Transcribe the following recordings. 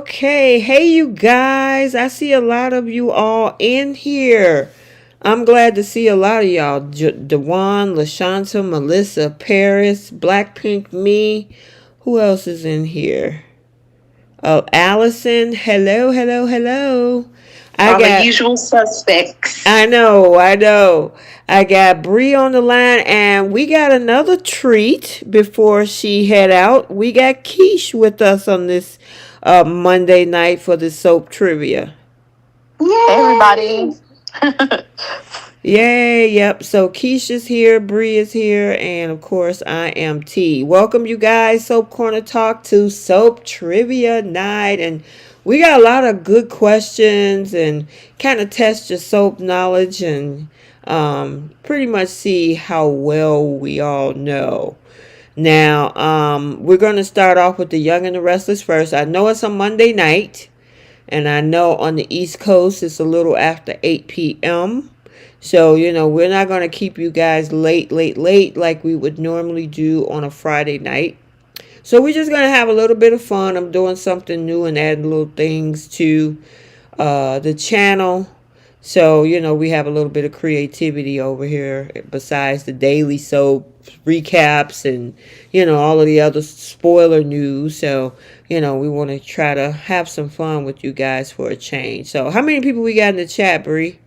Okay. Hey, you guys. I see a lot of you all in here. I'm glad to see a lot of y'all. Dewan, LaShanta, Melissa, Paris, Blackpink, me. Who else is in here? Oh, Allison. Hello, hello, hello. I All the got usual suspects. I know. I got Bree on the line, and we got another treat before she head out. We got Keish with us on this Monday night for the soap trivia. Hey, everybody. Yay, yep. So Keish is here, Bree is here, and of course I am T. Welcome you guys, Soap Corner Talk to Soap Trivia Night. And we got a lot of good questions and kind of test your soap knowledge and pretty much see how well we all know. Now, we're going to start off with the Young and the Restless first. I know it's a Monday night, and I know on the East Coast it's a little after 8 p.m. So, we're not going to keep you guys late like we would normally do on a Friday night. So, we're just going to have a little bit of fun. I'm doing something new and adding little things to the channel. So, we have a little bit of creativity over here besides the daily soap recaps and, all of the other spoiler news. So, we want to try to have some fun with you guys for a change. So, how many people we got in the chat, Bree?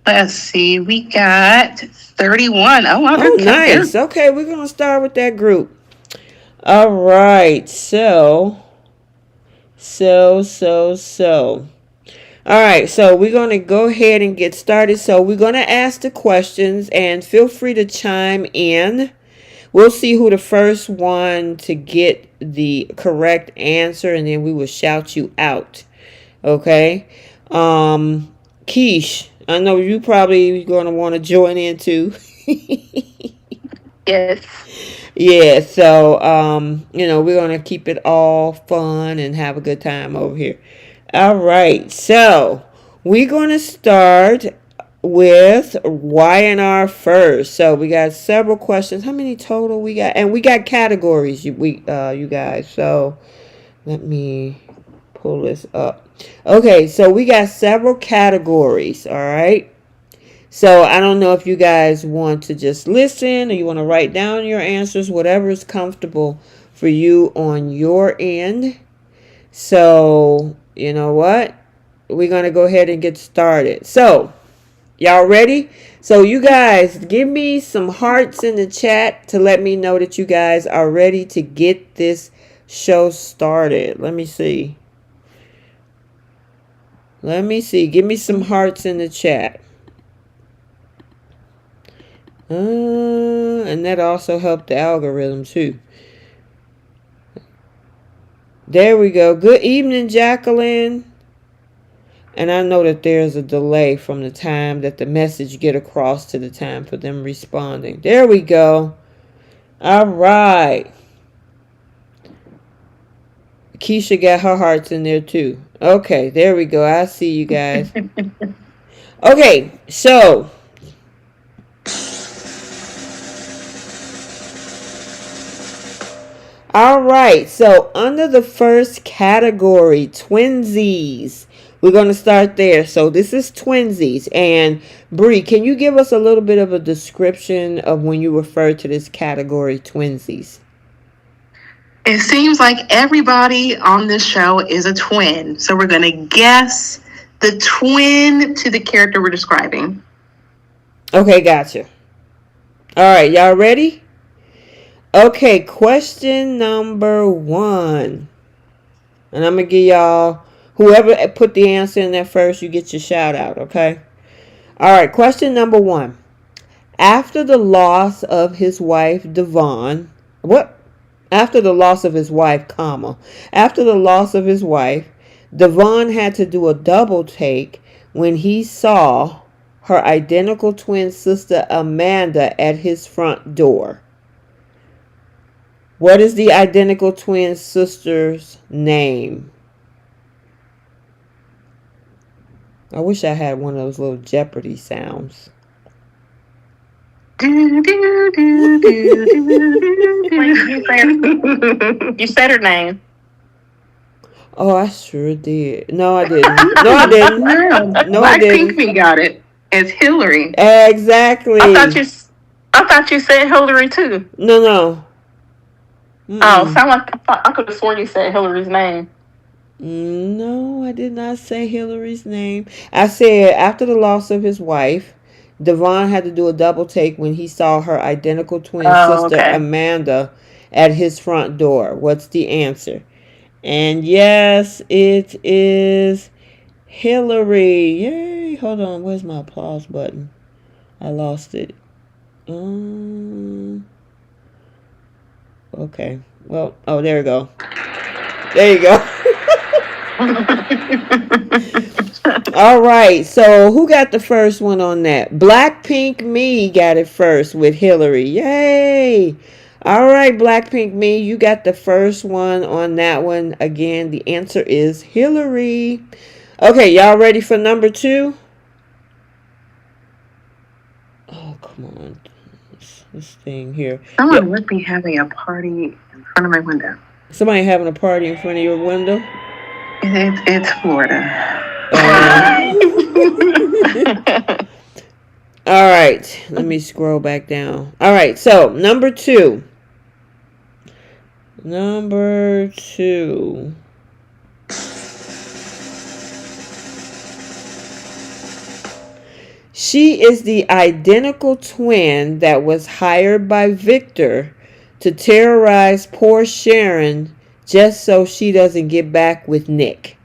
Let's see. We got 31. Oh, wow. Oh, nice. Okay, we're going to start with that group. All right. So. All right, so we're going to go ahead and get started. So we're going to ask the questions and feel free to chime in. We'll see who the first one to get the correct answer, and then we will shout you out. Okay? Keish, I know you probably going to want to join in too. Yes. Yeah, so, we're going to keep it all fun and have a good time over here. All right, so we're going to start with Y&R first. So we got several questions. How many total we got? And we got categories, you guys. So let me pull this up. Okay, so we got several categories, all right? So I don't know if you guys want to just listen or you want to write down your answers, whatever is comfortable for you on your end. So, you know what? We're going to go ahead and get started. So, y'all ready? So, you guys, give me some hearts in the chat to let me know that you guys are ready to get this show started. Let me see. Give me some hearts in the chat. And that also helped the algorithm too. There we go. Good evening, Jacqueline. And I know that there's a delay from the time that the message get across to the time for them responding. There we go. All right. Keisha got her hearts in there too. Okay, there we go. I see you guys. Okay, so all right, so under the first category, twinsies. We're going to start there. So this is twinsies. And Bree, can you give us a little bit of a description of when you refer to this category, twinsies? It seems like everybody on this show is a twin. So we're going to guess the twin to the character we're describing. Okay, gotcha. All right, y'all ready? Okay, question number 1. And I'm going to give y'all, whoever put the answer in there first, you get your shout out, okay? All right, question number 1. After the loss of his wife, Devon, After the loss of his wife, after the loss of his wife, Devon had to do a double take when he saw her identical twin sister, Amanda, at his front door. What is the identical twin sister's name? I wish I had one of those little Jeopardy sounds. You said her name. Oh, I sure did. No, I didn't. No, I didn't. No, I Black Pink didn't. Me got it. It's Hillary. I thought Exactly. you. I thought you said Hillary too. No, no. Oh, Mm-mm. sound like I could have sworn you said Hillary's name. No, I did not say Hillary's name. I said after the loss of his wife, Devon had to do a double take when he saw her identical twin Oh, sister okay. Amanda at his front door. What's the answer? And yes, it is Hillary. Yay. Hold on. Where's my applause button? I lost it. Okay. Well, oh, there we go. There you go. All right. So who got the first one on that? Blackpink Me got it first with Hillary. Yay. All right, Blackpink Me, you got the first one on that one. Again, the answer is Hillary. Okay, y'all ready for number 2? Oh, come on. This thing here. Someone would be having a party in front of my window. Somebody having a party in front of your window? It's Florida. All right, let me scroll back down. All right, so number 2. Number 2. She is the identical twin that was hired by Victor to terrorize poor Sharon just so she doesn't get back with Nick.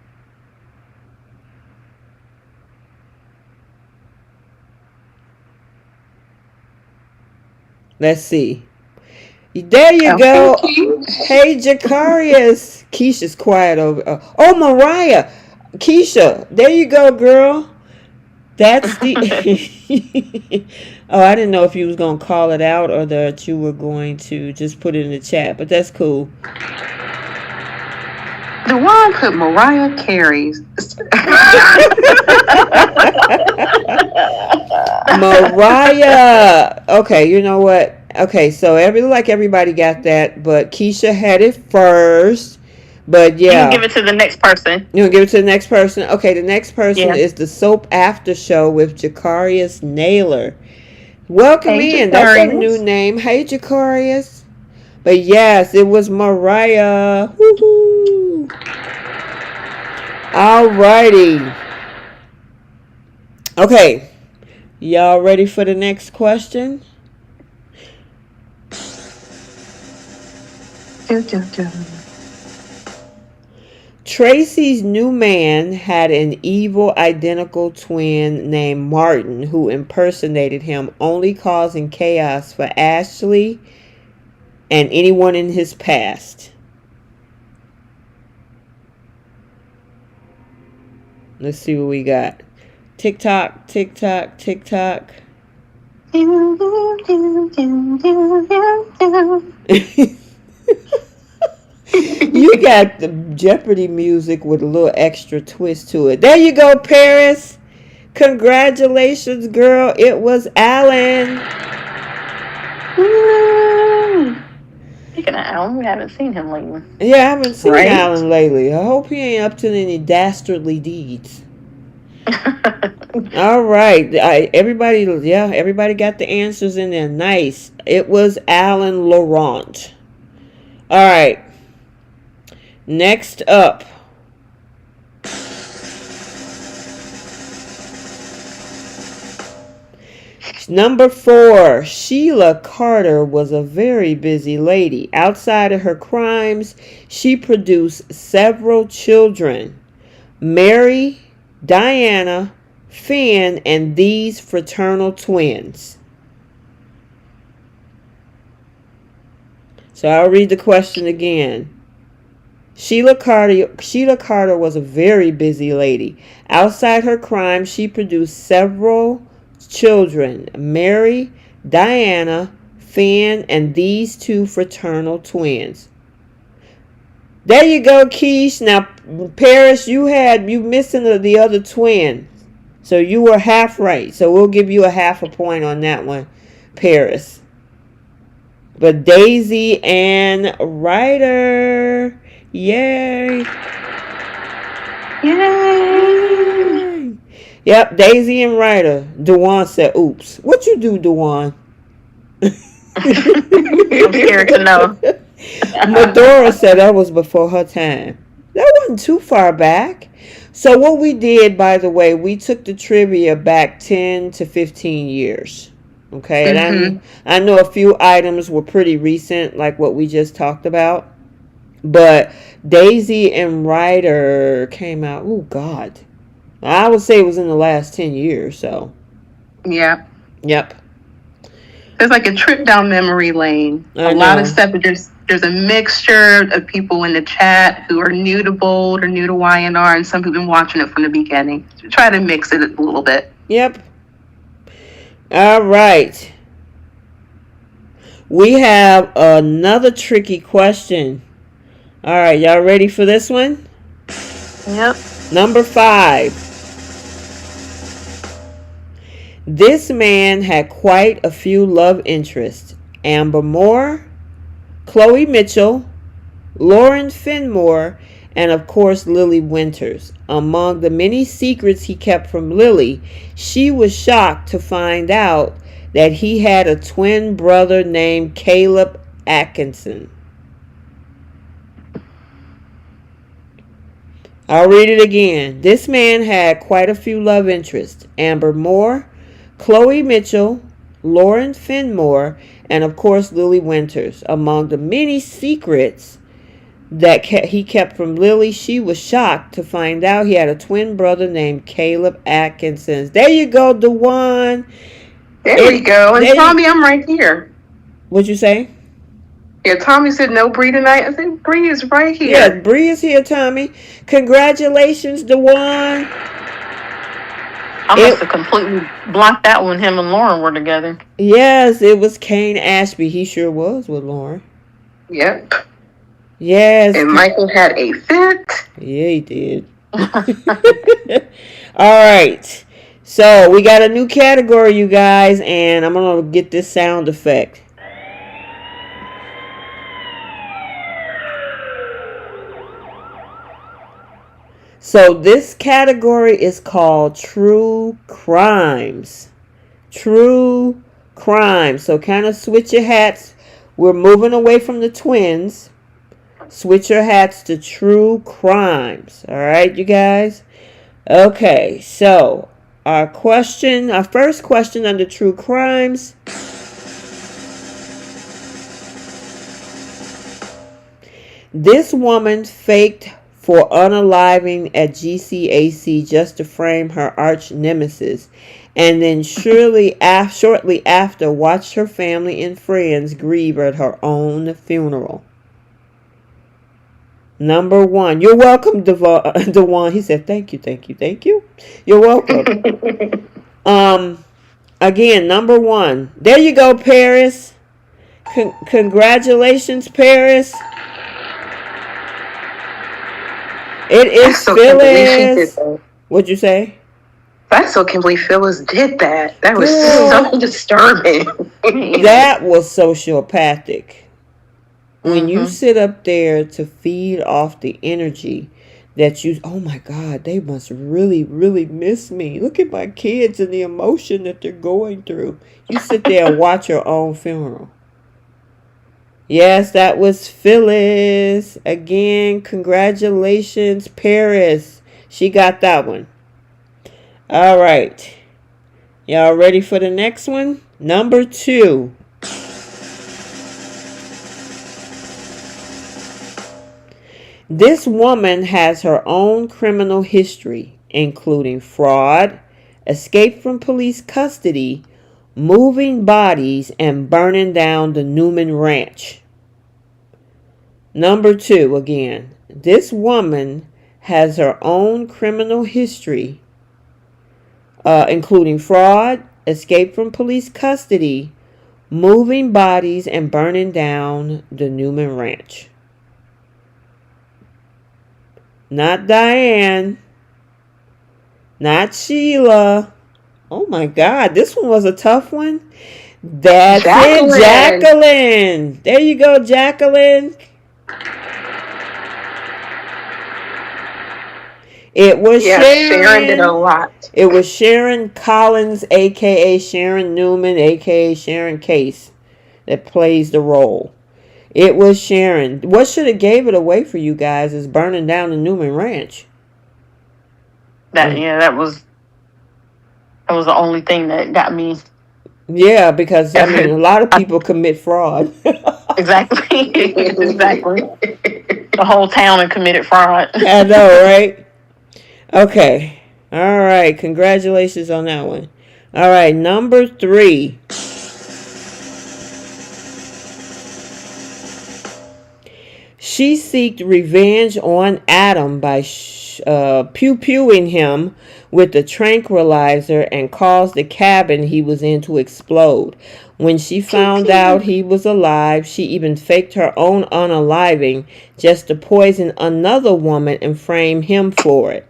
Let's see. There you go. Hey, Jacarius. Keisha's quiet over. Oh, Mariah. Keisha, there you go, girl. That's the. Oh, I didn't know if you was gonna call it out or that you were going to just put it in the chat, but that's cool. Dewan put Mariah Carey's. Mariah. Okay, you know what? Okay, so everybody got that, but Keisha had it first. But yeah, you give it to the next person. You want to give it to the next person? Okay, the next person is the Soap After Show with Jacarius Naylor. Welcome in. That's a new name. Hey, Jacarius. But yes, it was Mariah. Woohoo! Alrighty. Okay. Y'all ready for the next question? Tracy's new man had an evil identical twin named Martin who impersonated him, only causing chaos for Ashley and anyone in his past. Let's see what we got. Tick tock, tick tock, tick tock. You got the Jeopardy music with a little extra twist to it. There you go, Paris. Congratulations, girl. It was Alan. Speaking of Alan, we haven't seen him lately. Yeah, I haven't seen Alan lately. I hope he ain't up to any dastardly deeds. All right. Everybody got the answers in there. Nice. It was Alan Laurent. All right. Next up. Number 4, Sheila Carter was a very busy lady. Outside of her crimes, she produced several children. Mary, Diana, Finn, and these fraternal twins. So I'll read the question again. Sheila Carter was a very busy lady. Outside her crime, she produced several children. Mary, Diana, Finn, and these 2 fraternal twins. There you go, Keish. Now, Paris, you missing the other twin. So you were half right. So we'll give you a half a point on that one, Paris. But Daisy and Ryder. Yay. Yay! Yep, Daisy and Ryder. Dewan said, oops. What you do, Dewan? I'm scared to know. Medora said that was before her time. That wasn't too far back. So what we did, by the way, we took the trivia back 10 to 15 years. Okay, and I know a few items were pretty recent, like what we just talked about. But Daisy and Ryder came out, oh God. I would say it was in the last 10 years, so. Yeah. Yep. It's like a trip down memory lane. I A lot know. of stuff. There's a mixture of people in the chat who are new to Bold or new to YNR, and some who've been watching it from the beginning. So try to mix it a little bit. Yep. All right. We have another tricky question. All right, y'all ready for this one? Yep. Number 5. This man had quite a few love interests. Amber Moore, Chloe Mitchell, Lauren Finmore, and of course Lily Winters. Among the many secrets he kept from Lily, she was shocked to find out that he had a twin brother named Caleb Atkinson. I'll read it again. This man had quite a few love interests. Amber Moore, Chloe Mitchell, Lauren Finmore, and of course Lily Winters. Among the many secrets that he kept from Lily, she was shocked to find out he had a twin brother named Caleb Atkinson. There you go, Dewan. There we go. And Tommy, I'm right here. What'd you say? Yeah, Tommy said no Bree tonight. I said Bree is right here. Yeah, Bree is here, Tommy. Congratulations, Dewan. I must have completely blocked out when him and Lauren were together. Yes, it was Kane Ashby. He sure was with Lauren. Yep. Yes. And Michael had a fit. Yeah, he did. All right. So we got a new category, you guys, and I'm going to get this sound effect. So this category is called True Crimes. True Crimes. So kind of switch your hats. We're moving away from the twins. Switch your hats to True Crimes. All right, you guys? Okay, so our first question under True Crimes. This woman faked for unaliving at GCAC just to frame her arch nemesis, and then shortly after watched her family and friends grieve at her own funeral. Number 1. You're welcome, Dewan. He said, thank you. You're welcome. Again, number 1. There you go, Paris. Congratulations, Paris. It is Phyllis. What'd you say? I still can't believe Phyllis did that. That was so disturbing. That was sociopathic. When you sit up there to feed off the energy that you, oh my God, they must really, really miss me. Look at my kids and the emotion that they're going through. You sit there and watch your own funeral. Yes, that was Phyllis. Again, congratulations, Paris. She got that one. All right. Y'all ready for the next one? Number 2. This woman has her own criminal history, including fraud, escape from police custody, moving bodies, and burning down the Newman Ranch. Number 2, again. This woman has her own criminal history, including fraud, escape from police custody, moving bodies, and burning down the Newman Ranch. Not Diane. Not Sheila. Oh my God, this one was a tough one. That's Jacqueline. It, Jacqueline. There you go, It was Sharon did a Sharon. lot. It was Sharon Collins, aka Sharon Newman, aka Sharon Case, that plays the role. It was Sharon. What should have gave it away for you guys is burning down the Newman Ranch. That was the only thing that got me. Yeah, because I mean, a lot of people commit fraud. Exactly. Exactly. The whole town had committed fraud. I know, right? Okay. All right. Congratulations on that one. All right. Number 3. She seeked revenge on Adam by pew-pewing him with a tranquilizer and caused the cabin he was in to explode. When she found out he was alive, she even faked her own unaliving just to poison another woman and frame him for it.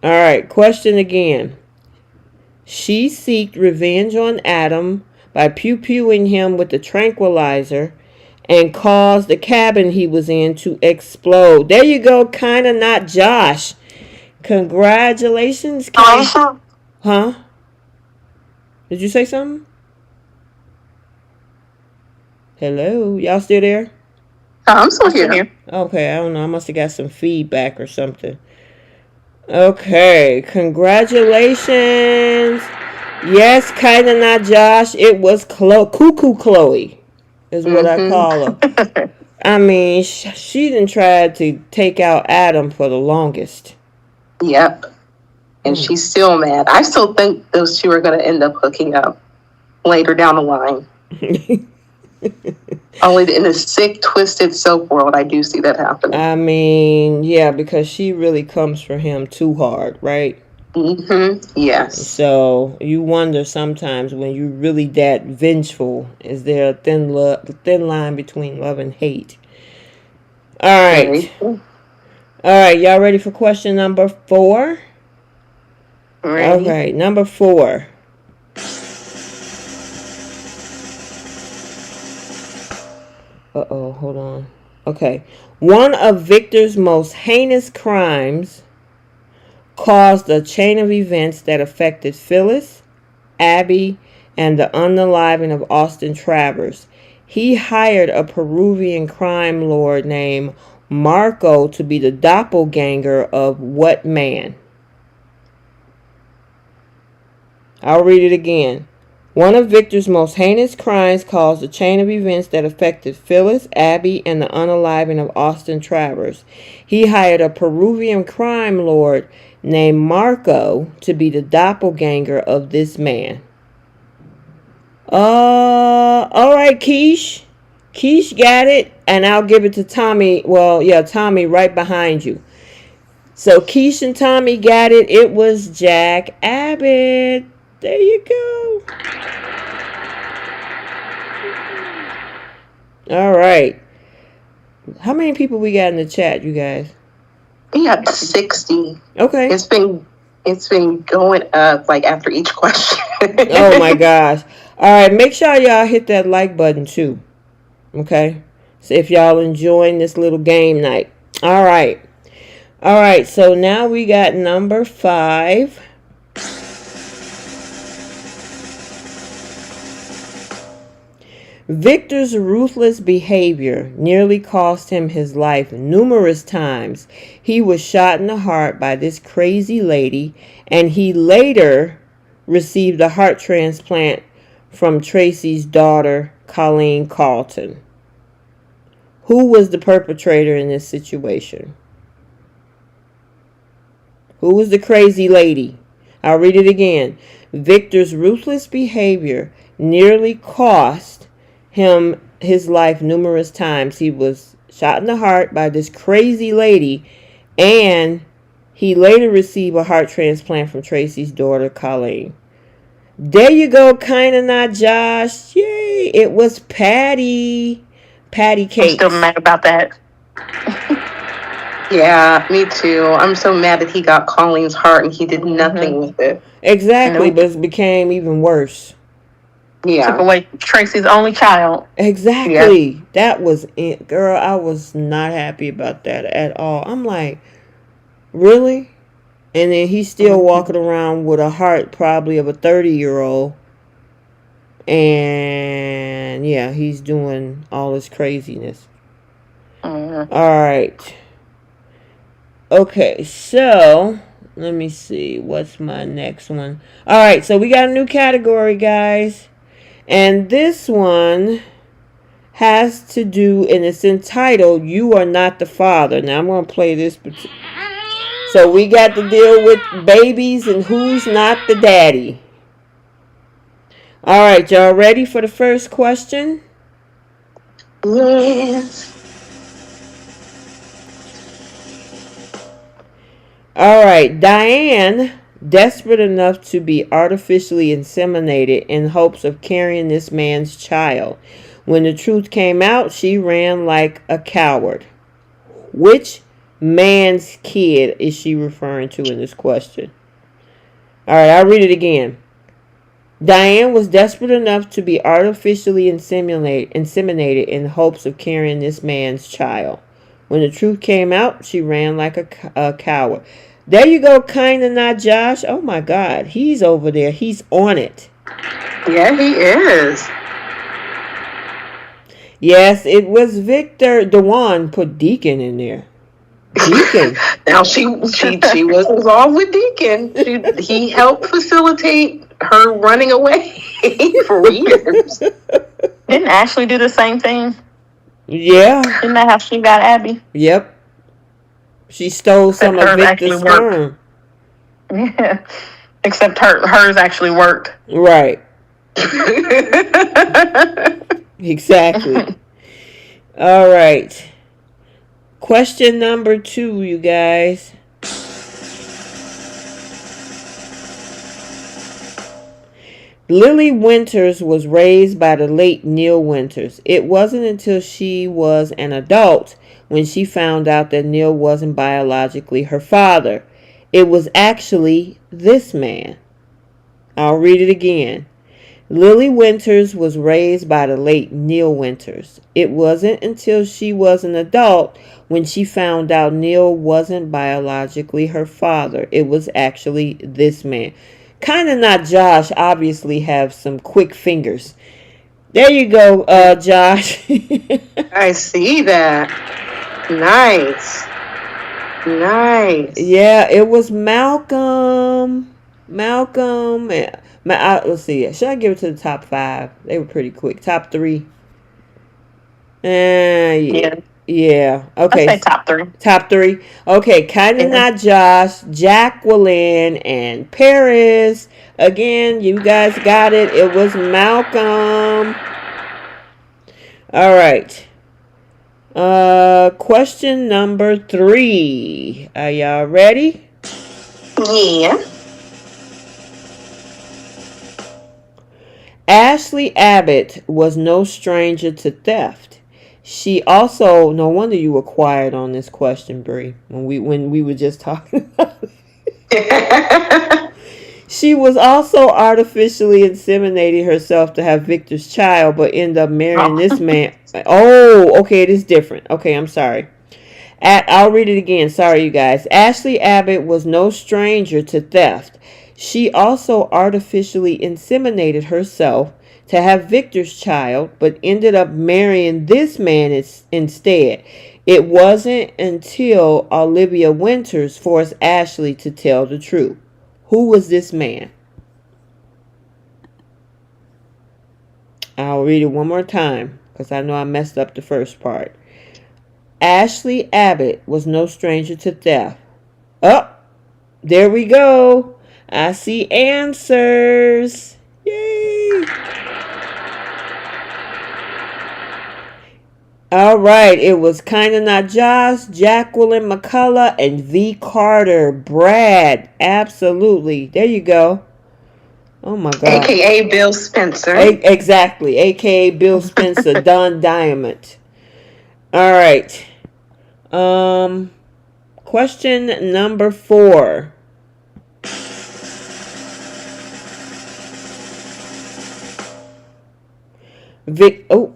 All right, question again. She seeked revenge on Adam by pew-pewing him with the tranquilizer and caused the cabin he was in to explode. There you go, kind of not Josh. Congratulations, Kinda. Huh? Did you say something? Hello? Y'all still there? I'm still here. Okay, I don't know. I must have got some feedback or something. Okay, congratulations. Yes, kinda not Josh. It was Cuckoo Chloe, is what I call her. I mean, she didn't try to take out Adam for the longest. Yep. And she's still mad. I still think those two are going to end up hooking up later down the line. Only in the sick, twisted soap world, I do see that happening. I mean, yeah, because she really comes for him too hard, right? Yes. So you wonder sometimes when you're really that vengeful, is there a thin line between love and hate? All right. All right, y'all ready for question number 4? Ready. All right, number 4. Uh-oh, hold on. Okay. One of Victor's most heinous crimes caused a chain of events that affected Phyllis, Abby, and the unaliving of Austin Travers. He hired a Peruvian crime lord named Marco to be the doppelganger of what man? I'll read it again. One of Victor's most heinous crimes caused a chain of events that affected Phyllis, Abby, and the unaliving of Austin Travers. He hired a Peruvian crime lord named Marco to be the doppelganger of this man. All right, Keish. Keish got it, and I'll give it to Tommy. Well, yeah, Tommy right behind you. So Keish and Tommy got it. It was Jack Abbott. There you go. All right. How many people we got in the chat, you guys? We got 60. Okay. It's been going up like after each question. Oh my gosh. All right, make sure y'all hit that like button too. Okay? So if y'all enjoying this little game night. All right. All right, so now we got number 5. Victor's ruthless behavior nearly cost him his life numerous times. He was shot in the heart by this crazy lady, and he later received a heart transplant from Tracy's daughter, Colleen Carlton. Who was the perpetrator in this situation? Who was the crazy lady? I'll read it again. Victor's ruthless behavior nearly cost him his life numerous times. He was shot in the heart by this crazy lady, and he later received a heart transplant from Tracy's daughter, Colleen. There you go, kinda not Josh. Yay! It was Patty. Patty Cakes. I'm still mad about that. Yeah, me too. I'm so mad that he got Colleen's heart and he did nothing with it. Exactly, but it became even worse. Took away Tracy's only child. Exactly. Yeah. That was it. Girl, I was not happy about that at all. I'm like, really? And then he's still walking around with a heart probably of a 30-year-old. And yeah, he's doing all this craziness. All right. Okay, so let me see. What's my next one? All right, so we got a new category, guys. And this one has to do, and it's entitled, You Are Not the Father. Now, I'm going to play this. So we got to deal with babies and who's not the daddy. All right, y'all ready for the first question? Yes. All right, Diane, desperate enough to be artificially inseminated in hopes of carrying this man's child. When the truth came out, she ran like a coward. Which man's kid is she referring to in this question? All right, I'll read it again. Diane was desperate enough to be artificially inseminated in hopes of carrying this man's child. When the truth came out, she ran like a coward. There you go, kinda not Josh. Oh my God, he's over there. He's on it. Yeah, he is. Yes, it was Victor. Dewan put Deacon in there. Deacon. Now she was involved with Deacon. He helped facilitate her running away for years. Didn't Ashley do the same thing? Yeah. Didn't that how she got Abby? Yep. She stole some of Victor's sperm. Yeah. Except hers actually worked. Right. Exactly. All right. Question number 2, you guys. Lily Winters was raised by the late Neil Winters. It wasn't until she was an adult when she found out that Neil wasn't biologically her father. It was actually this man. I'll read it again. Lily Winters was raised by the late Neil Winters. It wasn't until she was an adult when she found out Neil wasn't biologically her father. It was actually this man. Kind of not Josh, obviously have some quick fingers. There you go, Josh. I see that. Nice. Yeah, it was Malcolm. Let's see. Should I give it to the top 5? They were pretty quick. Top 3. Yeah. Okay. I'd say top 3. Top 3. Okay. Kind of not Josh, Jacqueline, and Paris. Again, you guys got it. It was Malcolm. All right. Question number 3. Are y'all ready? Yeah. Ashley Abbott was no stranger to theft. She also, no wonder you were quiet on this question, Bree, when we were just talking about it. She was also artificially inseminating herself to have Victor's child, but ended up marrying this man. Oh, okay, it is different. Okay, I'm sorry. I'll read it again. Sorry, you guys. Ashley Abbott was no stranger to theft. She also artificially inseminated herself to have Victor's child, but ended up marrying this man instead. It wasn't until Olivia Winters forced Ashley to tell the truth. Who was this man? I'll read it one more time because I know I messed up the first part. Ashley Abbott was no stranger to theft. Oh, there we go. I see answers. Yay. All right. It was Kinda Not Josh, Jacqueline McCullough, and V. Carter. Brad. Absolutely. There you go. Oh, my God. AKA Bill Spencer. Exactly. AKA Bill Spencer. Don Diamond. All right. Question number 4. Oh,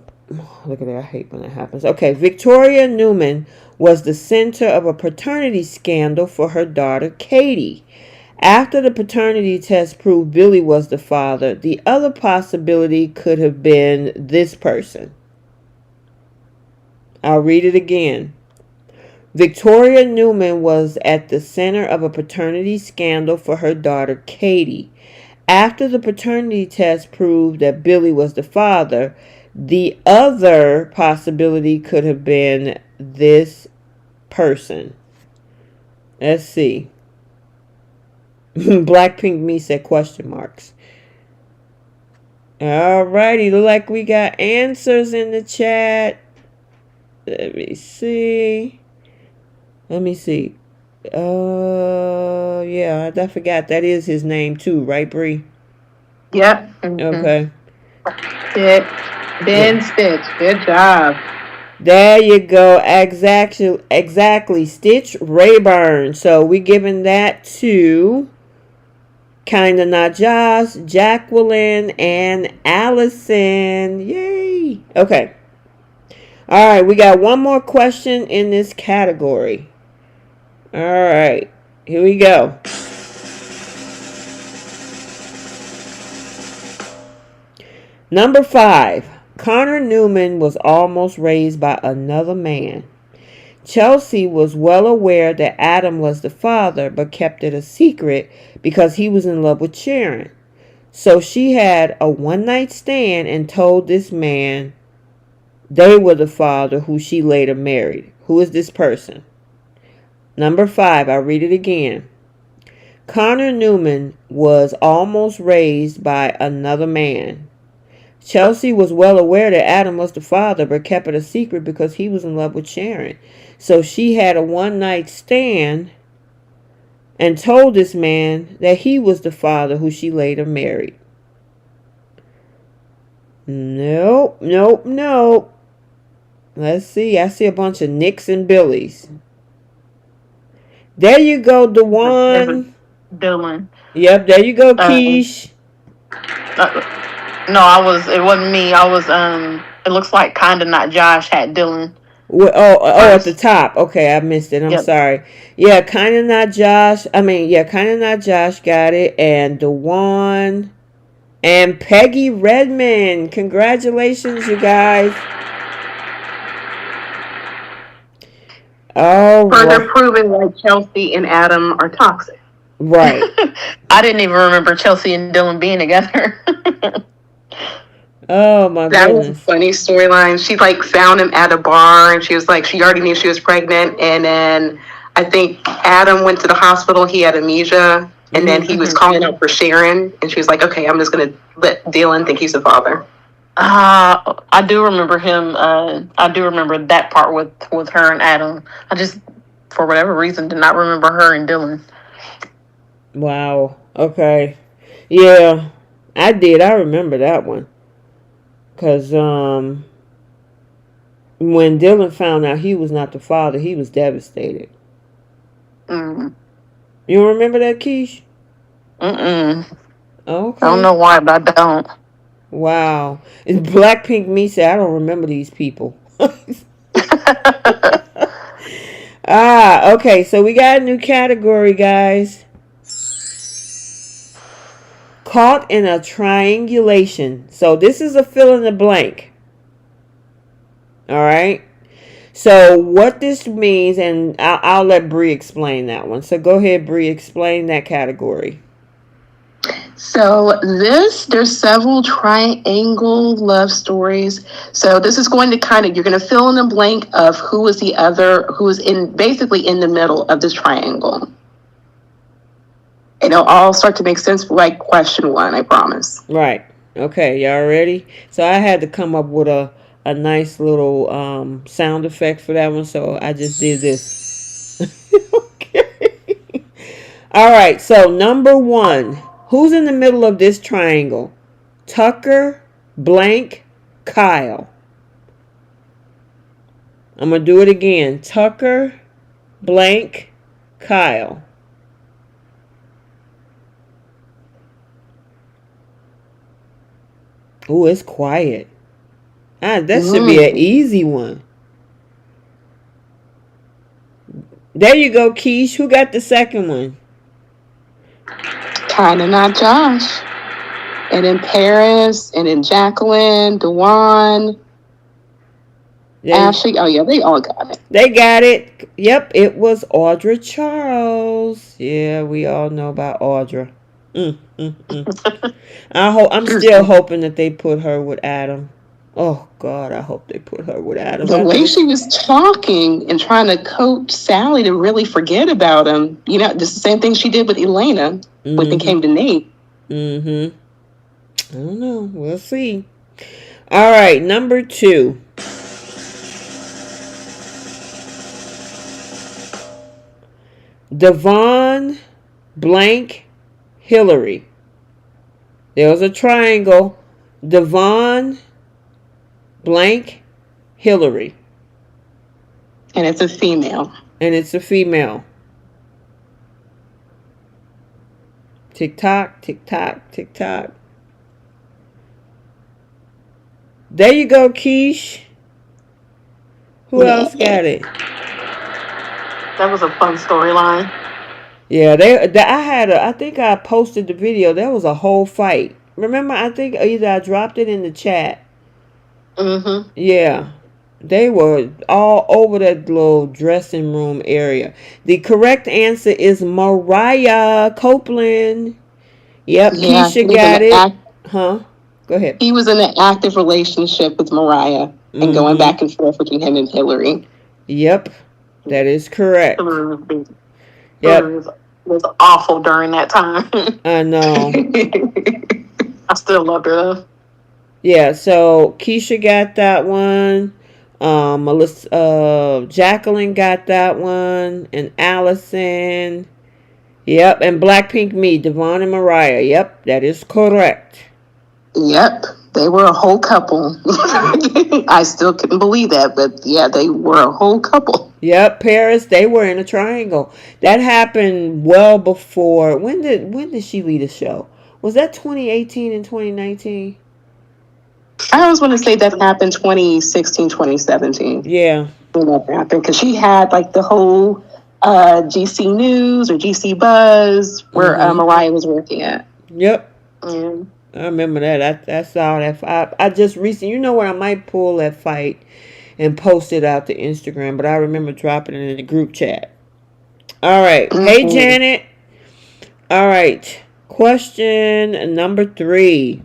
look at that. I hate when that happens. Okay, Victoria Newman was the center of a paternity scandal for her daughter, Katie. After the paternity test proved Billy was the father, the other possibility could have been this person. I'll read it again. Victoria Newman was at the center of a paternity scandal for her daughter, Katie. After the paternity test proved that Billy was the father, the other possibility could have been this person. Let's see. Blackpink me said question marks. Alrighty, look like we got answers in the chat. Let me see. Yeah, I forgot that is his name too, right, Bree? Yep. Okay. Ben Stitch. Good job. There you go. Exactly. Stitch Rayburn. So we giving that to Kinda Not Josh, Jacqueline, and Allison. Yay. Okay. All right. We got one more question in this category. All right. Here we go. Number 5. Connor Newman was almost raised by another man. Chelsea was well aware that Adam was the father, but kept it a secret because he was in love with Sharon. So she had a one-night stand and told this man they were the father who she later married. Who is this person? Number 5, I'll read it again. Connor Newman was almost raised by another man. Chelsea was well aware that Adam was the father, but kept it a secret because he was in love with Sharon. So she had a one-night stand and told this man that he was the father who she later married. Nope. Let's see. I see a bunch of Nicks and Billies. There you go, Dewan. Dylan. Yep, there you go, Keish. No, it wasn't me. It looks like Kinda Not Josh had Dylan. At the top. Okay, I missed it. I'm Yep. sorry. Yeah, Kinda Not Josh. Kinda Not Josh got it. And Dewan and Peggy Redmond. Congratulations, you guys. Further proving that Chelsea and Adam are toxic. Right. I didn't even remember Chelsea and Dylan being together. Oh my That goodness. was a funny storyline. She found him at a bar and she was she already knew she was pregnant, and then I think Adam went to the hospital, he had amnesia, and then he was calling out for Sharon, and she was like, okay, I'm just gonna let Dylan think he's the father. I do remember him. I do remember that part with her and Adam. I just, for whatever reason, did not remember her and Dylan. Wow. Okay. Yeah, I did. I remember that one. Because when Dylan found out he was not the father, he was devastated. You don't remember that, Keish? Okay. I don't know why, but I don't. Wow. And Blackpink me said, I don't remember these people. Okay. So we got a new category, guys. Caught in a triangulation. So this is a fill in the blank. All right. So what this means, and I'll let Bree explain that one. So go ahead, Bree, explain that category. So there's several triangle love stories. So this is going to you're going to fill in the blank of who is basically in the middle of this triangle. It'll all start to make sense for question 1, I promise. Right. Okay, y'all ready? So I had to come up with a nice little sound effect for that one, so I just did this. Okay. All right, so number 1. Who's in the middle of this triangle? Tucker, blank, Kyle. I'm going to do it again. Tucker, blank, Kyle. Oh, it's quiet. That should be an easy one. There you go, Keish. Who got the second one? Kinda Not Josh. And then Paris, and then Jacqueline, Dewan, Ashley. Oh, yeah, they all got it. They got it. Yep, it was Audra Charles. Yeah, we all know about Audra. I'm still hoping that they put her with Adam. Oh, God, I hope they put her with Adam. The way she was talking and trying to coach Sally to really forget about him. You know, this is the same thing she did with Elena when it came to Nate. I don't know. We'll see. All right, number 2. Devon blank Hillary. There was a triangle. Devon blank Hillary. And it's a female. Tick tock, tick tock, tick tock. There you go, Keish. Who else got it? That was a fun storyline. Yeah, I think I posted the video. There was a whole fight. Remember, I think either I dropped it in the chat. Yeah. They were all over that little dressing room area. The correct answer is Mariah Copeland. Yep, yeah, Keisha got it. Go ahead. He was in an active relationship with Mariah and going back and forth between him and Hillary. Yep, that is correct. Hillary was awful during that time. I know. I still loved her though. Yeah, so Keisha got that one. Melissa, Jacqueline got that one, and Allison. Yep, and Blackpink me, Devon and Mariah. Yep, that is correct. Yep, they were a whole couple. I still couldn't believe that, but yeah, they were a whole couple. Yep, Paris, they were in a triangle. That happened well before. When did she lead the show? Was that 2018 and 2019? I always want to say that happened 2016, 2017. Yeah. When that happened, because she had like the whole GC News or GC Buzz where Mariah was working at. Yep. I remember that. I saw that. I just recently, you know what, I might pull that fight and post it out to Instagram, but I remember dropping it in the group chat. All right. Hey, Janet. All right. Question number 3.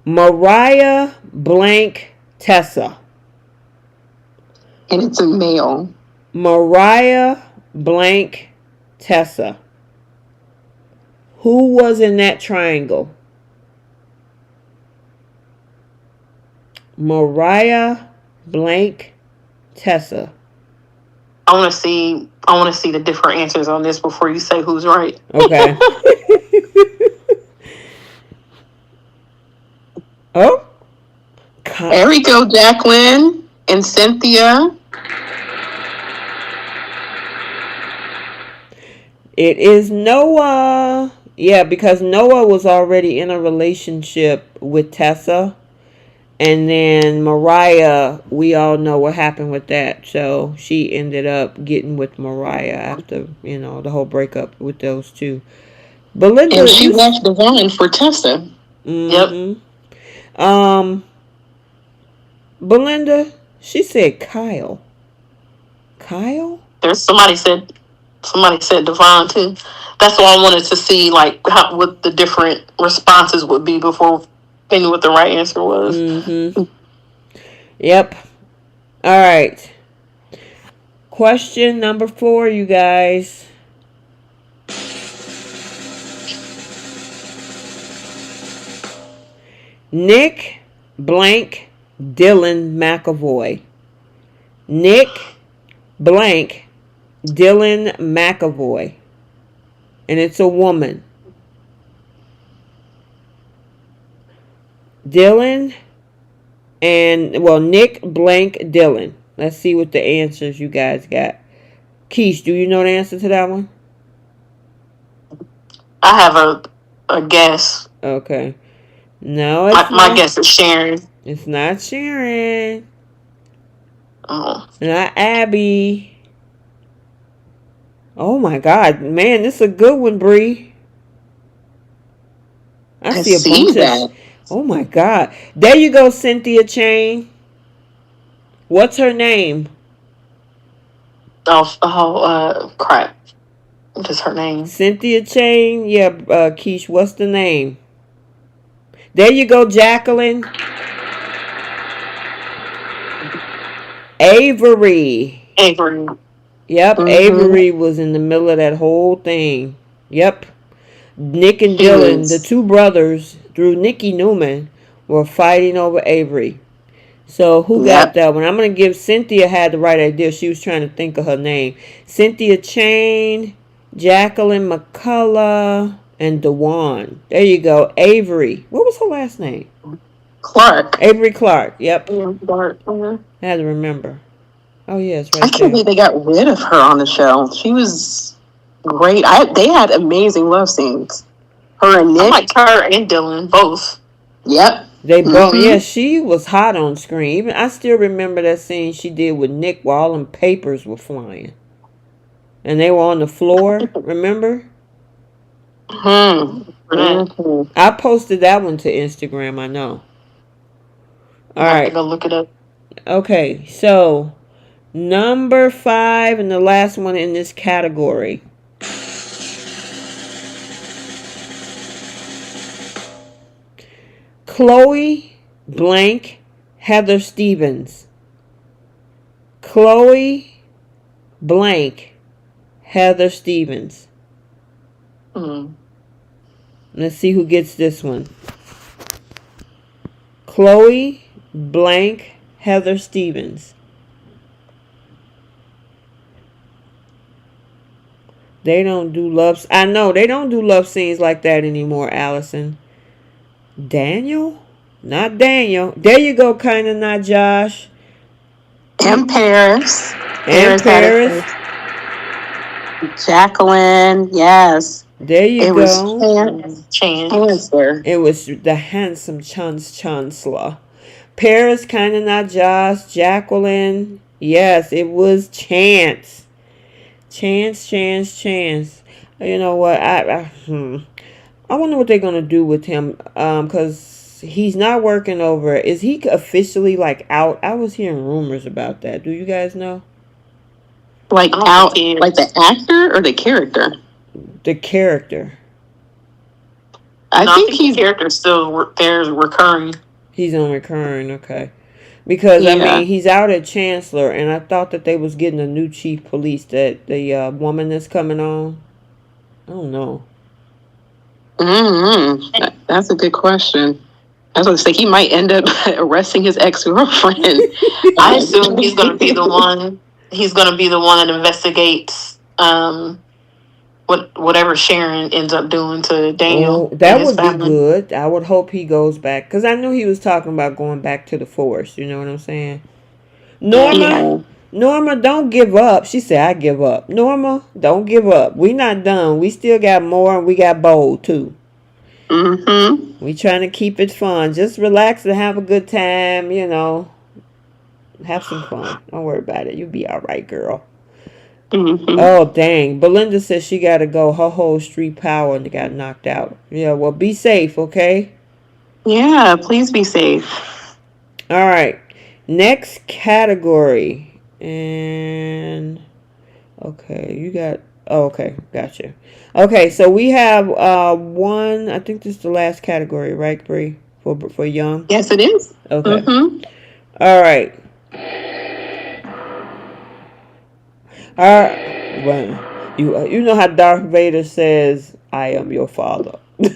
Mariah blank Tessa. And it's a male. Mariah blank Tessa. Who was in that triangle? Mariah blank Tessa. I want to see the different answers on this before you say who's right. Okay. Oh. There we go, Jacqueline and Cynthia. It is Noah. Yeah, because Noah was already in a relationship with Tessa. And then Mariah, we all know what happened with that. So she ended up getting with Mariah after, the whole breakup with those two. Belinda, and she left the woman for Tessa. Yep. Belinda, she said Kyle. Kyle? There's somebody said Devon too. That's why I wanted to see what the different responses would be before thinking what the right answer was. Yep. All right. Question number 4, you guys. Nick blank Dylan McAvoy. Nick blank Dylan McAvoy. And it's a woman. Dylan Nick blank Dylan. Let's see what the answers you guys got. Keish, do you know the answer to that one? I have a guess. Okay. No, it's My not. guess is Sharon. It's not Sharon. Oh. Not Abby. Oh my God, man, this is a good one, Bree. I see a bunch of. Oh my God, there you go, Cynthia Chain. What's her name? Crap. What is her name? Cynthia Chain. Yeah, Keish. What's the name? There you go, Jacqueline. Avery. Avery. Yep, Avery was in the middle of that whole thing. Yep. Nick and Dylan, the two brothers, through Nikki Newman, were fighting over Avery. So who got that one? I'm going to give Cynthia had the right idea. She was trying to think of her name. Cynthia Chain, Jacqueline McCullough, and Dewan. There you go. Avery. What was her last name? Clark. Avery Clark. Yep. Clark. I had to remember. Oh, yeah, it's right I can't believe they got rid of her on the show. She was great. They had amazing love scenes. Her and Nick. I liked her and Dylan, both. Yep. They both, yeah, she was hot on screen. Even I still remember that scene she did with Nick while all them papers were flying. And they were on the floor, remember? I posted that one to Instagram, I know. All right. I'm going to look it up. Okay, so number 5 and the last one in this category. Chloe blank Heather Stevens. Chloe blank Heather Stevens. Let's see who gets this one. Chloe blank Heather Stevens. They don't do love. I know they don't do love scenes like that anymore, Allison. Daniel? Not Daniel. There you go, kind of not Josh. And Paris. Paris. Jacqueline, yes. There you go. Chancellor. It was the handsome Chancellor. Paris, kind of not Josh. Jacqueline. Yes, it was Chance. Chance. You know what? I wonder what they're gonna do with him. Cause he's not working over. Is he officially like out? I was hearing rumors about that. Do you guys know? Like out, like the actor or the character? The character. I think the character's still there's recurring. He's on recurring, okay. Because I mean, he's out at Chancellor, and I thought that they was getting a new chief police. That the woman that's coming on. I don't know. That's a good question. I was going to say he might end up arresting his ex-girlfriend. I assume he's going to be the one. He's going to be the one that investigates whatever Sharon ends up doing to Daniel. Oh, that would be good. I would hope he goes back, because I knew he was talking about going back to the force. You know what I'm saying? Norma, don't give up. She said, "I give up." Norma, don't give up. We not done. We still got more, and we got bold too. We trying to keep it fun. Just relax and have a good time. You know, have some fun. Don't worry about it. You'll be all right, girl. Oh, dang. Belinda says she got to go. Her whole street power and got knocked out. Yeah, well, be safe, okay? Yeah, please be safe. All right. Next category. And, okay, you got, oh, okay, gotcha. Okay, so we have one, I think this is the last category, right, Bree? For young? Yes, it is. Okay. All right. Well, you know how Darth Vader says, "I am your father." Yeah.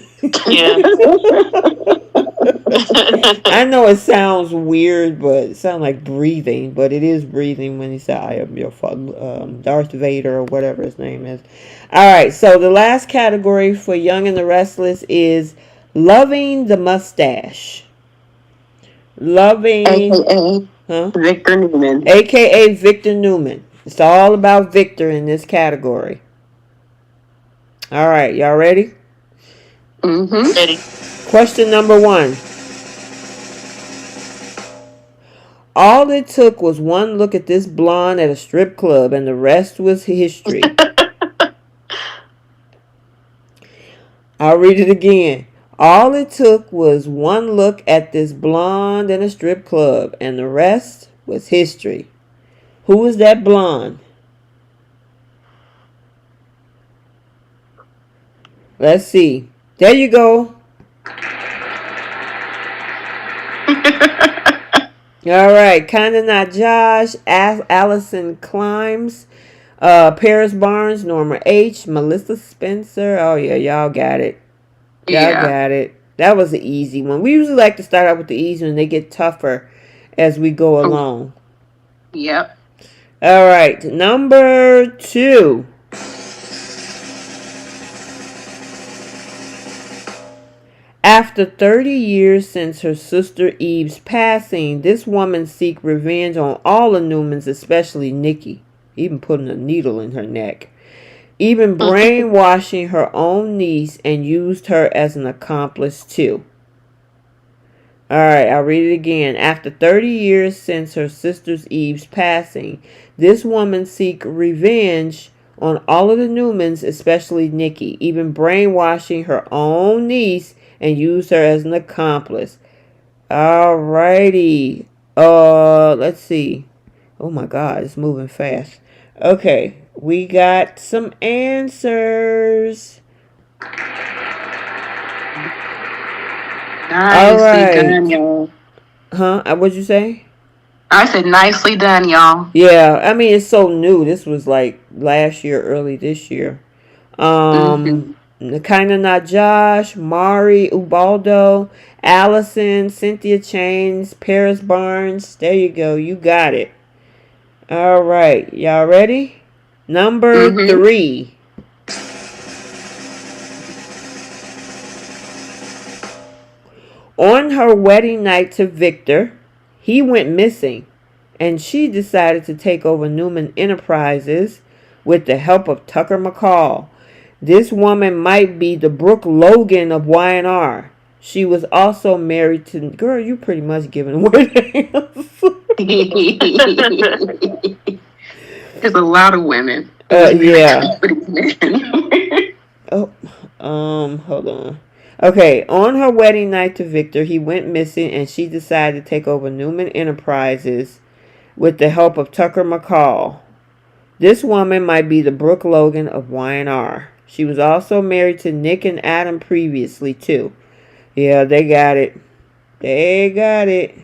I know it sounds weird, but it sounds like breathing, but it is breathing when he said, "I am your father," Darth Vader or whatever his name is. All right, so the last category for Young and the Restless is loving the mustache. Loving, AKA Victor Newman. AKA Victor Newman. It's all about Victor in this category. All right, y'all ready? Ready. Question number 1. All it took was one look at this blonde at a strip club, and the rest was history. I'll read it again. All it took was one look at this blonde in a strip club, and the rest was history. Who is that blonde? Let's see. There you go. All right. Kinda Not Josh. Allison Climbs. Paris Barnes. Norma H. Melissa Spencer. Oh, yeah. Y'all got it. Y'all got it. That was an easy one. We usually like to start out with the easy one. They get tougher as we go along. Yep. All right. Number 2. After 30 years since her sister Eve's passing, this woman seeks revenge on all the Newmans, especially Nikki, even putting a needle in her neck, even brainwashing her own niece, and used her as an accomplice too. Alright, I'll read it again. After 30 years since her sister Eve's passing, this woman seeks revenge on all of the Newmans, especially Nikki, even brainwashing her own niece, and used her as an accomplice. Alrighty. Let's see. Oh my God, it's moving fast. Okay, we got some answers. Nicely done, y'all. Huh? What'd you say? I said nicely done, y'all. Yeah, I mean, it's so new. This was like last year, early this year. Kinda Not Josh, Mari, Ubaldo, Allison, Cynthia Chains, Paris Barnes. There you go. You got it. All right. Y'all ready? Number 3. On her wedding night to Victor, he went missing, and she decided to take over Newman Enterprises with the help of Tucker McCall. This woman might be the Brooke Logan of Y&R. She was also married to... Girl, you pretty much giving away the answer. There's a lot of women. Yeah. Hold on. Okay, on her wedding night to Victor, he went missing, and she decided to take over Newman Enterprises with the help of Tucker McCall. This woman might be the Brooke Logan of Y&R. She was also married to Nick and Adam previously, too. Yeah, they got it. They got it.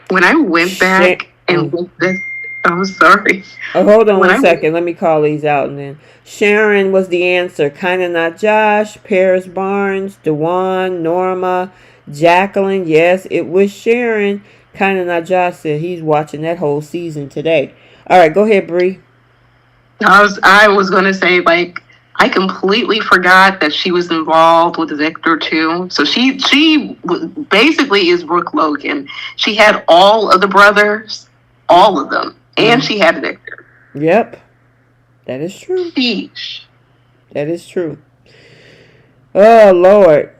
When I went back and looked this, I'm sorry. Oh, hold on one second. Let me call these out. And then Sharon was the answer. Kinda Not Josh, Paris Barnes, Dewan, Norma, Jacqueline. Yes, it was Sharon. Kinda Not Josh said he's watching that whole season today. All right, go ahead, Bree. I was going to say, like, I completely forgot that she was involved with Victor too. So she basically is Brooke Logan. She had all of the brothers, all of them, and she had Victor. Yep, that is true. Sheesh. That is true. Oh Lord.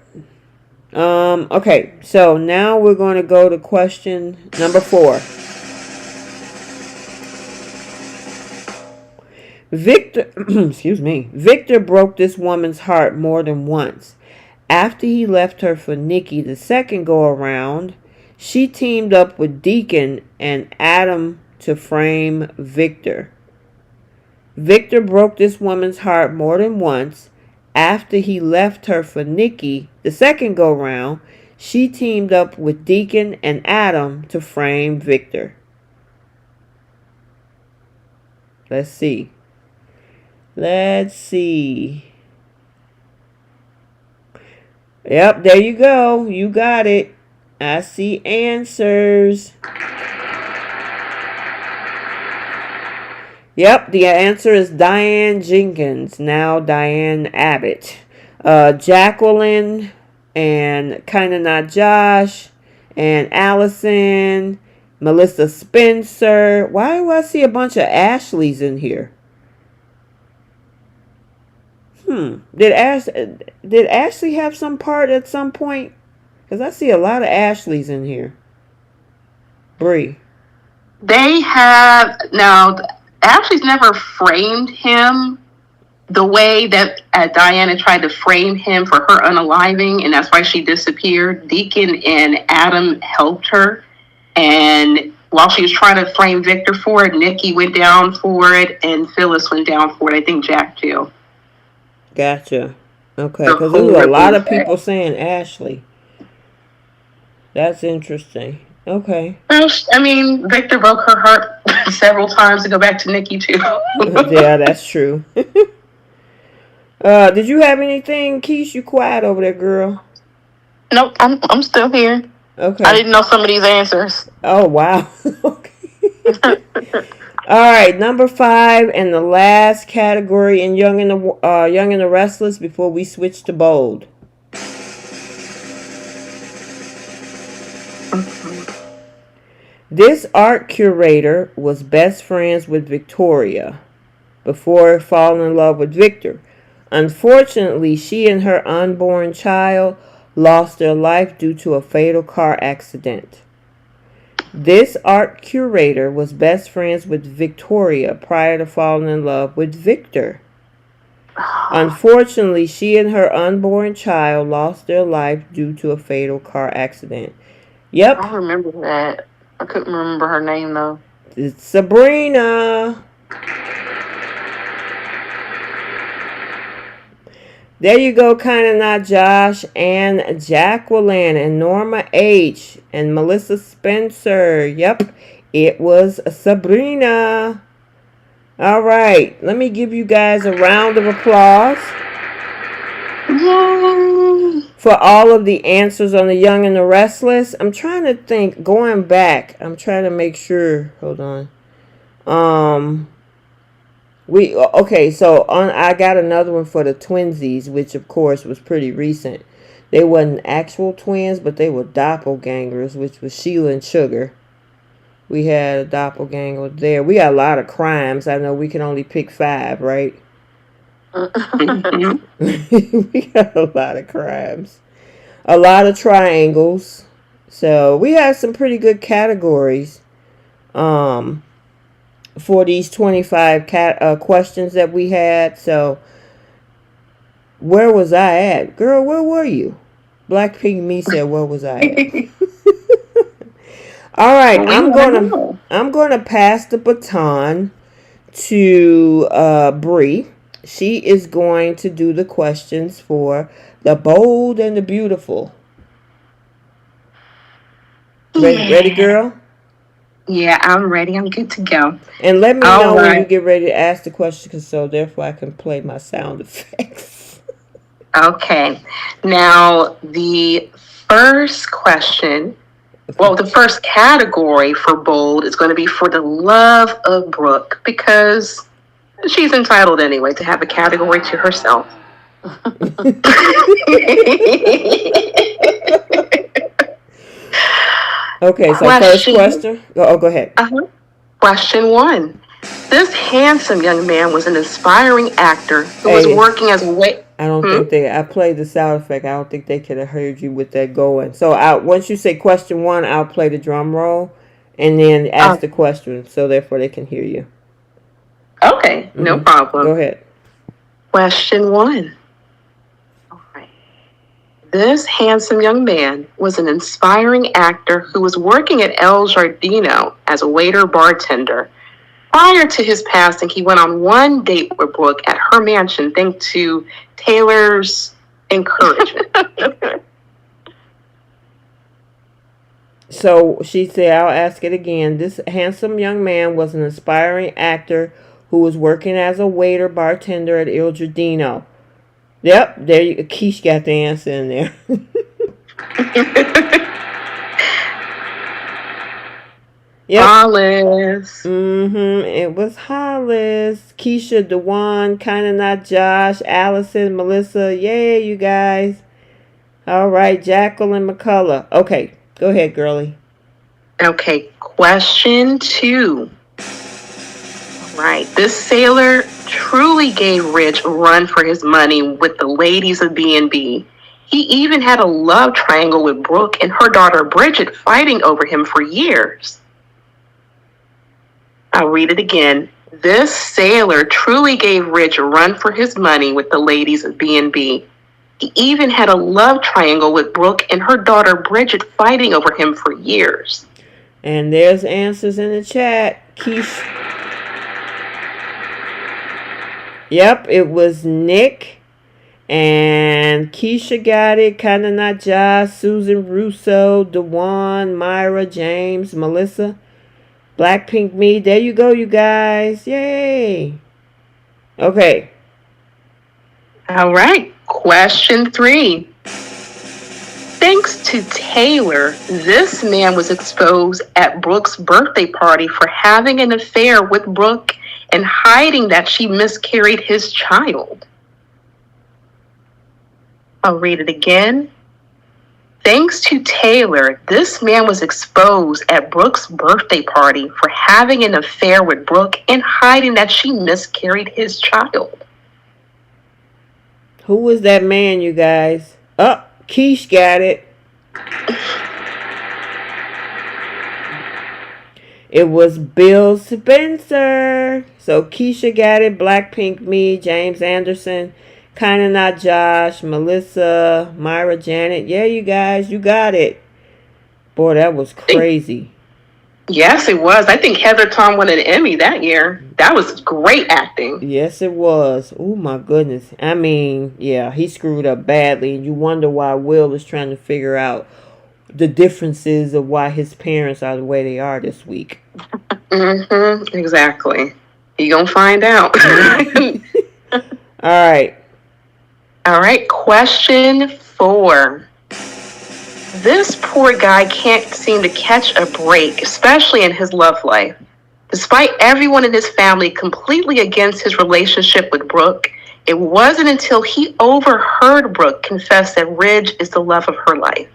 Okay, so now we're going to go to question number 4. Victor broke this woman's heart more than once. After he left her for Nikki the second go around, she teamed up with Deacon and Adam to frame Victor. Victor broke this woman's heart more than once. After he left her for Nikki the second go round, she teamed up with Deacon and Adam to frame Victor. Let's see. Yep, there you go. You got it. I see answers. Yep, the answer is Diane Jenkins, now Diane Abbott. Jacqueline and Kinda Not Josh and Allison, Melissa Spencer. Why do I see a bunch of Ashleys in here? Did Ashley have some part at some point? Because I see a lot of Ashleys in here. Bree. They have now. Ashley's never framed him the way that Diana tried to frame him for her unaliving, and that's why she disappeared. Deacon and Adam helped her, and while she was trying to frame Victor for it, Nikki went down for it, and Phyllis went down for it. I think Jack too. Gotcha. Okay, because there was a lot of people saying Ashley. That's interesting. Okay. Well, I mean, Victor broke her heart several times to go back to Nikki too. Yeah, that's true. Did you have anything, Keish? You quiet over there, girl? Nope, I'm still here. Okay. I didn't know some of these answers. Oh wow. Okay. All right, number 5 and the last category in Young and the Restless before we switch to bold. This art curator was best friends with Victoria before falling in love with Victor. Unfortunately, she and her unborn child lost their life due to a fatal car accident. This art curator was best friends with Victoria prior to falling in love with Victor. Unfortunately, she and her unborn child lost their life due to a fatal car accident. Yep. I remember that. I couldn't remember her name though. It's Sabrina. There you go, kind of not Josh and Jacqueline and Norma H. and Melissa Spencer. Yep, it was Sabrina. All right, let me give you guys a round of applause. Yay! For all of the answers on the Young and the Restless. I'm trying to think, going back, I'm trying to make sure. Hold on. I got another one for the twinsies, which of course was pretty recent. They wasn't actual twins, but they were doppelgangers, which was Sheila and Sugar. We had a doppelganger there. We got a lot of crimes. I know we can only pick 5, right? We got a lot of crimes. A lot of triangles. So we had some pretty good categories. For these 25 questions that we had. So, where was I at? Girl, where were you? Black Pink Me said, where was I at? All right, I'm gonna pass the baton to Bree. She is going to do the questions for the bold and the beautiful. Ready, girl? Yeah, I'm ready. I'm good to go. And let me know when you get ready to ask the question, so therefore I can play my sound effects. Okay. Now, the first question, the first category for bold is going to be for the love of Brooke, because she's entitled anyway to have a category to herself. Okay, so first question. Oh, go ahead. Question 1. This handsome young man was an aspiring actor who was working as a I don't think I played the sound effect. I don't think they could have heard you with that going. So once you say question 1, I'll play the drum roll and then ask the question, so therefore they can hear you. Okay, no problem. Go ahead. Question 1. This handsome young man was an inspiring actor who was working at El Giardino as a waiter bartender. Prior to his passing, he went on one date with Brooke at her mansion thanks to Taylor's encouragement. So she said, I'll ask it again. This handsome young man was an inspiring actor who was working as a waiter bartender at El Giardino. Yep, there you go. Keish got the answer in there. Yep. Hollis. It was Hollis. Keisha, Dewan, kinda not Josh, Allison, Melissa. Yay, you guys. All right, Jacqueline McCullough. Okay, go ahead, girlie. Okay, question 2. Right. This sailor truly gave Rich a run for his money with the ladies of B&B. He even had a love triangle with Brooke and her daughter Bridget fighting over him for years. I'll read it again. This sailor truly gave Rich a run for his money with the ladies of B&B. He even had a love triangle with Brooke and her daughter Bridget fighting over him for years. And there's answers in the chat. Keish. Yep, it was Nick. And Keisha got it. Kinda Not Josh, Susan Russo, Dewan, Myra, James, Melissa, Blackpink Me. There you go, you guys. Yay. Okay. All right. Question 3. Thanks to Taylor, this man was exposed at Brooke's birthday party for having an affair with Brooke and hiding that she miscarried his child. I'll read it again. Thanks to Taylor, this man was exposed at Brooke's birthday party for having an affair with Brooke and hiding that she miscarried his child. Who was that man, you guys? Oh, Keish got it. It was Bill Spencer. So Keisha got it. Blackpink Me, James Anderson, Kinda Not Josh, Melissa, Myra, Janet. Yeah, you guys, you got it. Boy, that was crazy. Yes, it was. I think Heather Tom won an Emmy that year. That was great acting. Yes, it was. Oh, my goodness. I mean, yeah, he screwed up badly. And you wonder why Will is trying to figure out the differences of why his parents are the way they are this week. Exactly. You gonna find out. All right. All right. Question 4. This poor guy can't seem to catch a break, especially in his love life. Despite everyone in his family completely against his relationship with Brooke, it wasn't until he overheard Brooke confess that Ridge is the love of her life.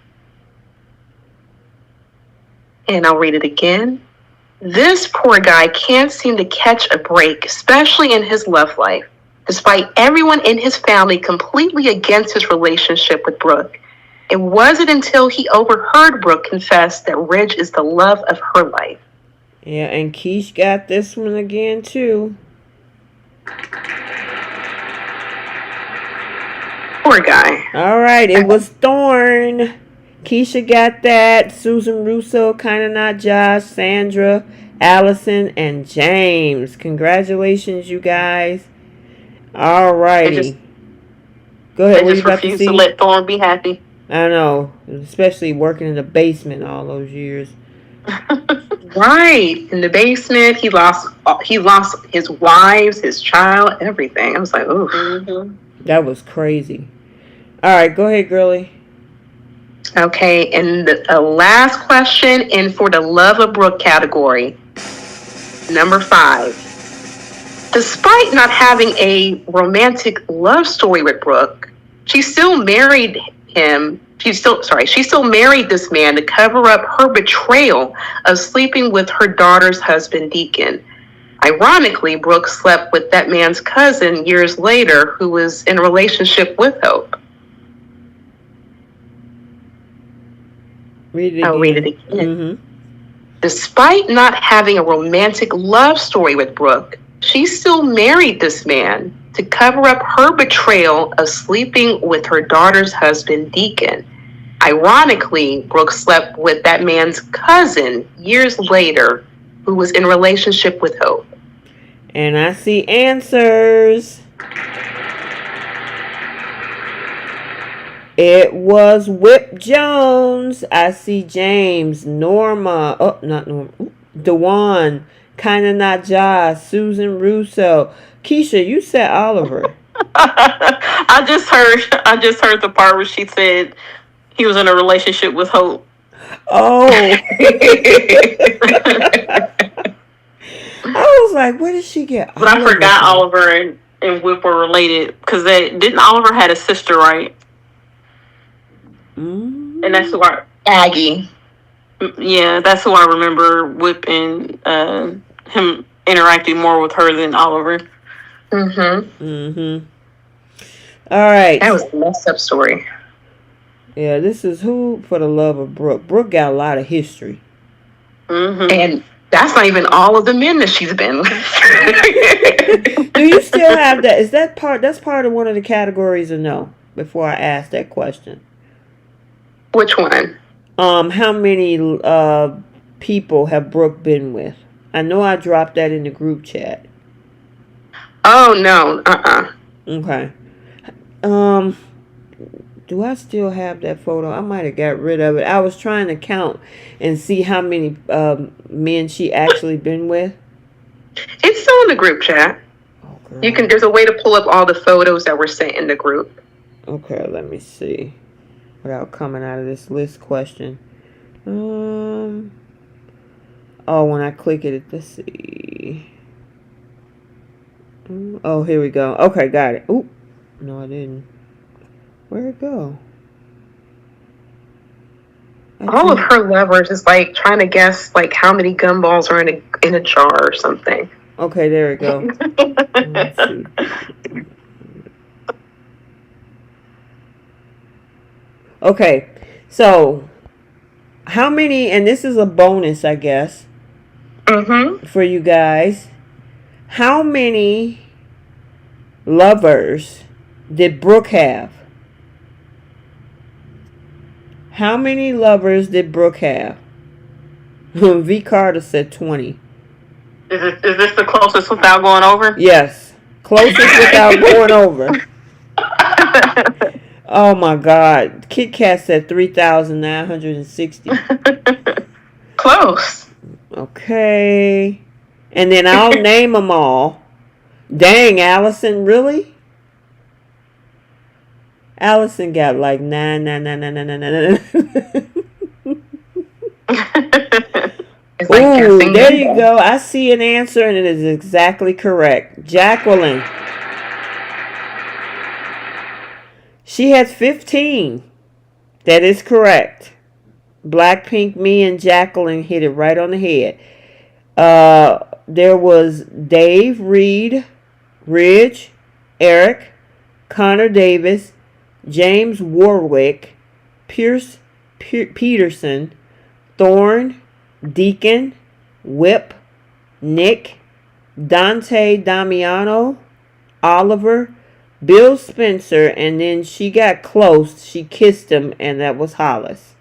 And I'll read it again. This poor guy can't seem to catch a break, especially in his love life, despite everyone in his family completely against his relationship with Brooke. It wasn't until he overheard Brooke confess that Ridge is the love of her life. Yeah, and Keish got this one again, too. Poor guy. All right, it was Thorne. Keisha got that. Susan Russo, Kinda Not Josh, Sandra, Allison, and James. Congratulations, you guys. All righty. Go ahead. They just refuse to let Thorne be happy. I know, especially working in the basement all those years. Right, in the basement, he lost his wives, his child, everything. I was like, ooh. That was crazy. All right, go ahead, girlie. Okay, and the last question, and for the love of Brooke category, number 5. Despite not having a romantic love story with Brooke, she still married him. She still married this man to cover up her betrayal of sleeping with her daughter's husband, Deacon. Ironically, Brooke slept with that man's cousin years later, who was in a relationship with Hope. I'll read it again. Despite not having a romantic love story with Brooke, she still married this man to cover up her betrayal of sleeping with her daughter's husband, Deacon. Ironically, Brooke slept with that man's cousin years later, who was in a relationship with Hope. And I see answers. It was Whip Jones. I see James, Norma. Oh, not Norma. Dewan. Kinda Not Josh. Susan Russo. Keisha, you said Oliver. I just heard the part where she said he was in a relationship with Hope. Oh. I was like, where did she get But Oliver I forgot from? Oliver and Whip were related, because didn't Oliver had a sister, right? Mm-hmm. And that's who Aggie. Yeah, that's who I remember Whip and him interacting more with her than Oliver. Mm-hmm. All right. That was a messed up story. Yeah, this is Who for the Love of Brooke. Brooke got a lot of history. And that's not even all of the men that she's been with. Do you still have that? Is that part? That's part of one of the categories or no? Before I ask that question. Which one? How many people have Brooke been with? I know I dropped that in the group chat. Oh no. Okay. Do I still have that photo? I might have got rid of it. I was trying to count and see how many men she actually been with. It's still in the group chat. Oh, there's a way to pull up all the photos that were sent in the group. Okay, let me see. Without coming out of this list question. Oh, when I click it, let's see. Oh, here we go. Okay, got it. Oop. No, I didn't. Where'd it go? All of her lovers is like trying to guess like how many gumballs are in a jar or something. Okay, there we go. Let's see. Okay, so how many? And this is a bonus, I guess, for you guys. How many lovers did Brooke have? How many lovers did Brooke have? V. Carter said 20. Is this the closest without going over? Yes. Closest without going over. Oh my God. Kit Kat said 3,960. Close. Okay. And then I'll name them all. Dang, Allison, really? Allison got like 9. Ooh, there you go. I see an answer and it is exactly correct. Jacqueline. She has 15. That is correct. Blackpink, me, and Jacqueline hit it right on the head. There was Dave, Reed, Ridge, Eric, Connor Davis, James Warwick, Pierce Peterson, Thorne, Deacon, Whip, Nick, Dante Damiano, Oliver, Bill Spencer, and then she got close. She kissed him, and that was Hollis.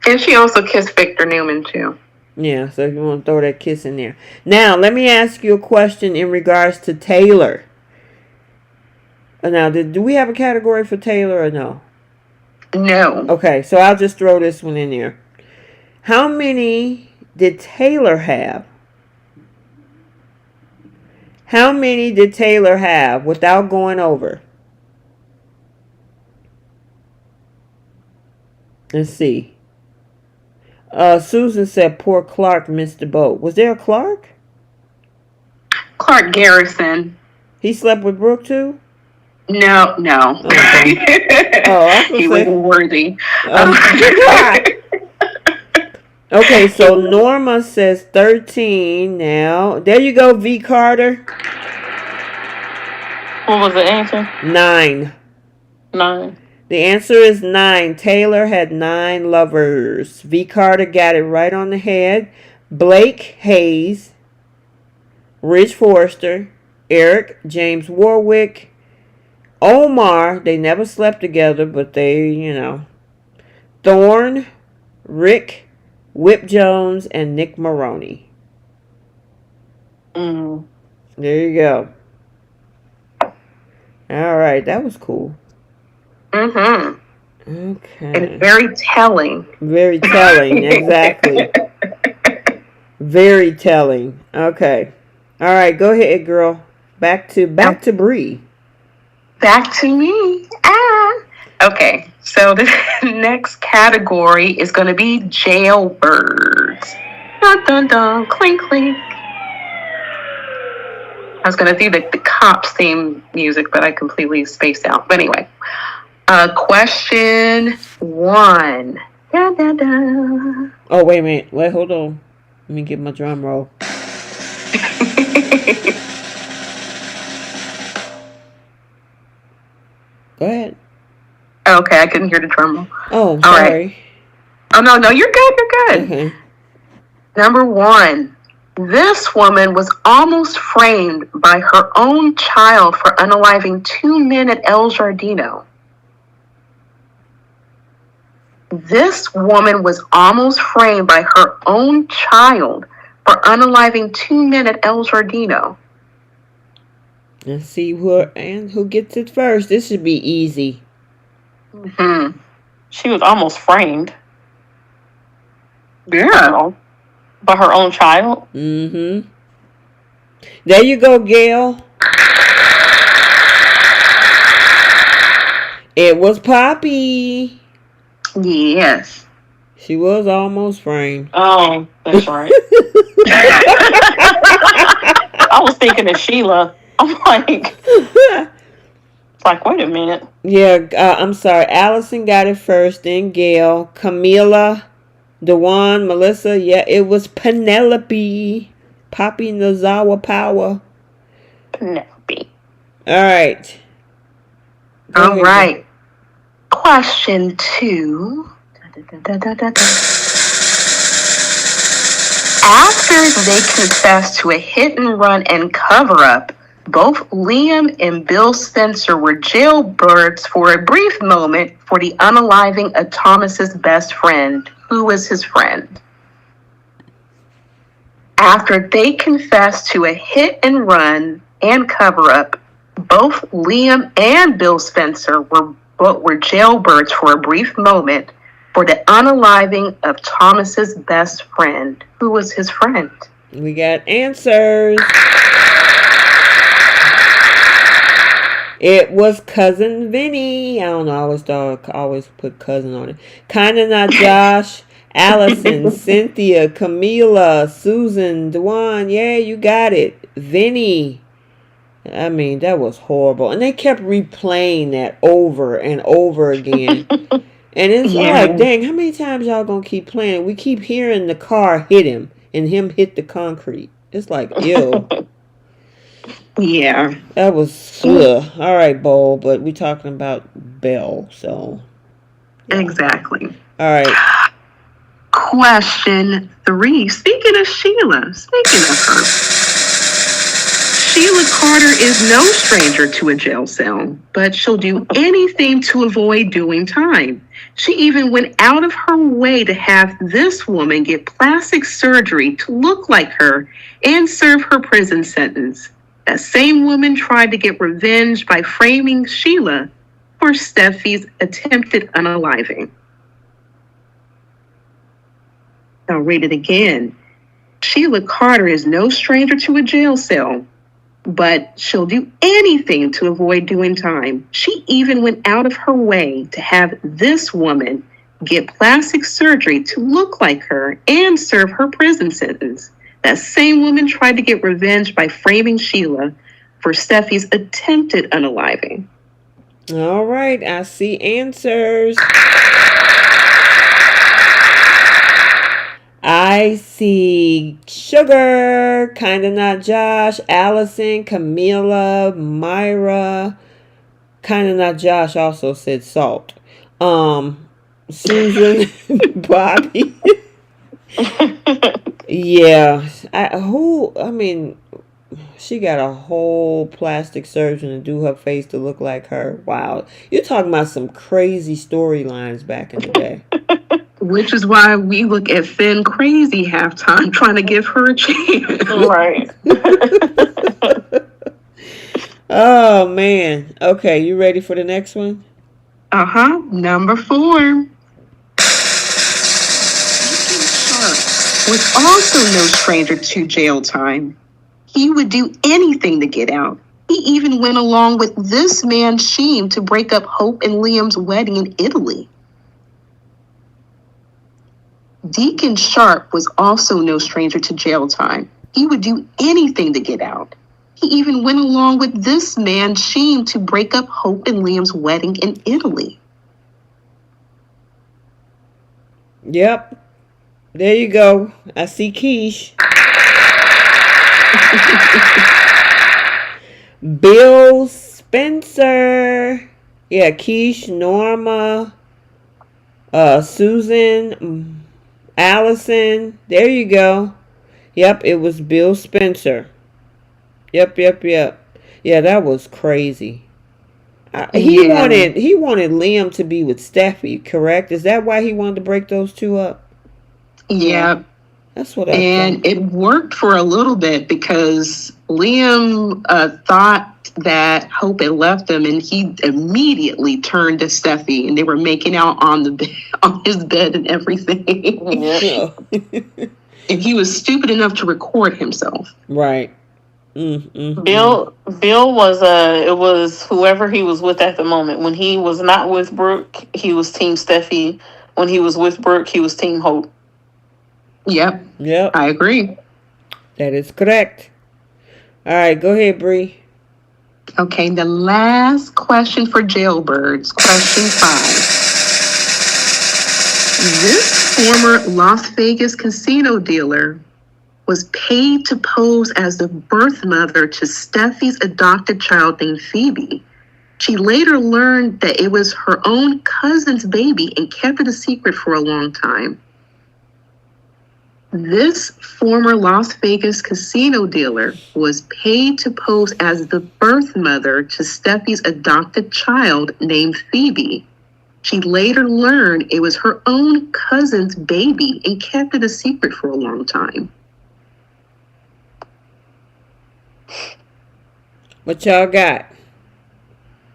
And she also kissed Victor Newman, too. Yeah, so if you want to throw that kiss in there. Now, let me ask you a question in regards to Taylor. Now, do we have a category for Taylor or no? No. Okay, so I'll just throw this one in there. How many did Taylor have? How many did Taylor have without going over? Let's see. Susan said poor Clark missed the boat. Was there a Clark? Clark Garrison. He slept with Brooke too? No. Okay. He wasn't worthy. Okay, so Norma says 13 now. There you go, V. Carter. What was the answer? 9. The answer is 9. Taylor had 9 lovers. V. Carter got it right on the head. Blake Hayes, Rich Forrester, Eric, James Warwick, Omar. They never slept together, but they, Thorne, Rick, Whip Jones, and Nick Maroney. There you go. All right, that was cool. Okay. And very telling. Very telling, exactly. Very telling. Okay. All right, go ahead, girl. Back to Bree. Back to me. Okay, so the next category is going to be jailbirds. Dun dun dun, clink clink. I was going to do the cops theme music, but I completely spaced out. But anyway, question 1. Da, da, da. Oh, wait a minute. Wait, hold on. Let me get my drum roll. Go ahead. Okay, I couldn't hear the drum roll. Oh, All sorry. right. Oh, no, you're good. You're good. Okay. Number 1. This woman was almost framed by her own child for unaliving 2 men at El Giardino. This woman was almost framed by her own child for unaliving 2 men at El Giardino. Let's see who gets it first. This should be easy. Mm-hmm. She was almost framed. Yeah. By her own child. Mm-hmm. There you go, Gail. It was Poppy. Yes. She was almost framed. Oh, that's right. I was thinking of Sheila. I'm like, wait a minute. Yeah, I'm sorry. Allison got it first, then Gail, Camila, Dewan, Melissa. Yeah, it was Penelope. Poppy Nozawa Power. Penelope. All right. All right. Question 2. After they confessed to a hit and run and cover up, both Liam and Bill Spencer were jailbirds for a brief moment for the unaliving of Thomas's best friend. Who was his friend? After they confessed to a hit and run and cover up, both Liam and Bill Spencer were jailbirds for a brief moment for the unaliving of Thomas's best friend. Who was his friend? We got answers. It was Cousin Vinny. I don't know. I always put cousin on it. Kinda Not Josh. Allison, Cynthia, Camila, Susan, Dewan. Yeah, you got it. Vinny. I mean, that was horrible. And they kept replaying that over and over again. And it's like, dang, how many times y'all gonna keep playing it? We keep hearing the car hit him and him hit the concrete. It's like, ew. Yeah. That was, ugh. All right, Bo, but we talking about Belle, so. Yeah. Exactly. All right. Question 3. Speaking of her, Sheila Carter is no stranger to a jail cell, but she'll do anything to avoid doing time. She even went out of her way to have this woman get plastic surgery to look like her and serve her prison sentence. That same woman tried to get revenge by framing Sheila for Steffi's attempted unaliving. I'll read it again. Sheila Carter is no stranger to a jail cell, but she'll do anything to avoid doing time. She even went out of her way to have this woman get plastic surgery to look like her and serve her prison sentence. That same woman tried to get revenge by framing Sheila for Steffi's attempted unaliving. All right, I see answers. I see Sugar, Kinda Not Josh, Allison, Camila, Myra. Kinda Not Josh also said Salt. Susan, Bobby. Yeah. She got a whole plastic surgeon to do her face to look like her. Wow. You're talking about some crazy storylines back in the day. Which is why we look at Finn crazy halftime, trying to give her a chance. Right. Oh, man. Okay, you ready for the next one? Uh-huh. Number 4. Was also no stranger to jail time. He would do anything to get out. He even went along with this man Sheem to break up Hope and Liam's wedding in Italy. Deacon Sharp was also no stranger to jail time. He would do anything to get out. He even went along with this man Sheem to break up Hope and Liam's wedding in Italy. Yep. There you go. I see Keish. Bill Spencer. Yeah, Keish, Norma, Susan, Allison. There you go. Yep, it was Bill Spencer. Yep. Yeah, that was crazy. He wanted Liam to be with Steffi, correct? Is that why he wanted to break those two up? Yeah. That's what I thought. And it worked for a little bit because Liam thought that Hope had left him, and he immediately turned to Steffi, and they were making out on the bed, on his bed and everything. Yeah. And he was stupid enough to record himself. Right. Bill was it was whoever he was with at the moment. When he was not with Brooke, he was Team Steffi. When he was with Brooke, he was Team Hope. Yep. I agree. That is correct. All right, go ahead, Bree. Okay, the last question for Jailbirds, question 5. This former Las Vegas casino dealer was paid to pose as the birth mother to Steffi's adopted child named Phoebe. She later learned that it was her own cousin's baby and kept it a secret for a long time. This former Las Vegas casino dealer was paid to pose as the birth mother to Steffi's adopted child named Phoebe. She later learned it was her own cousin's baby and kept it a secret for a long time. What y'all got?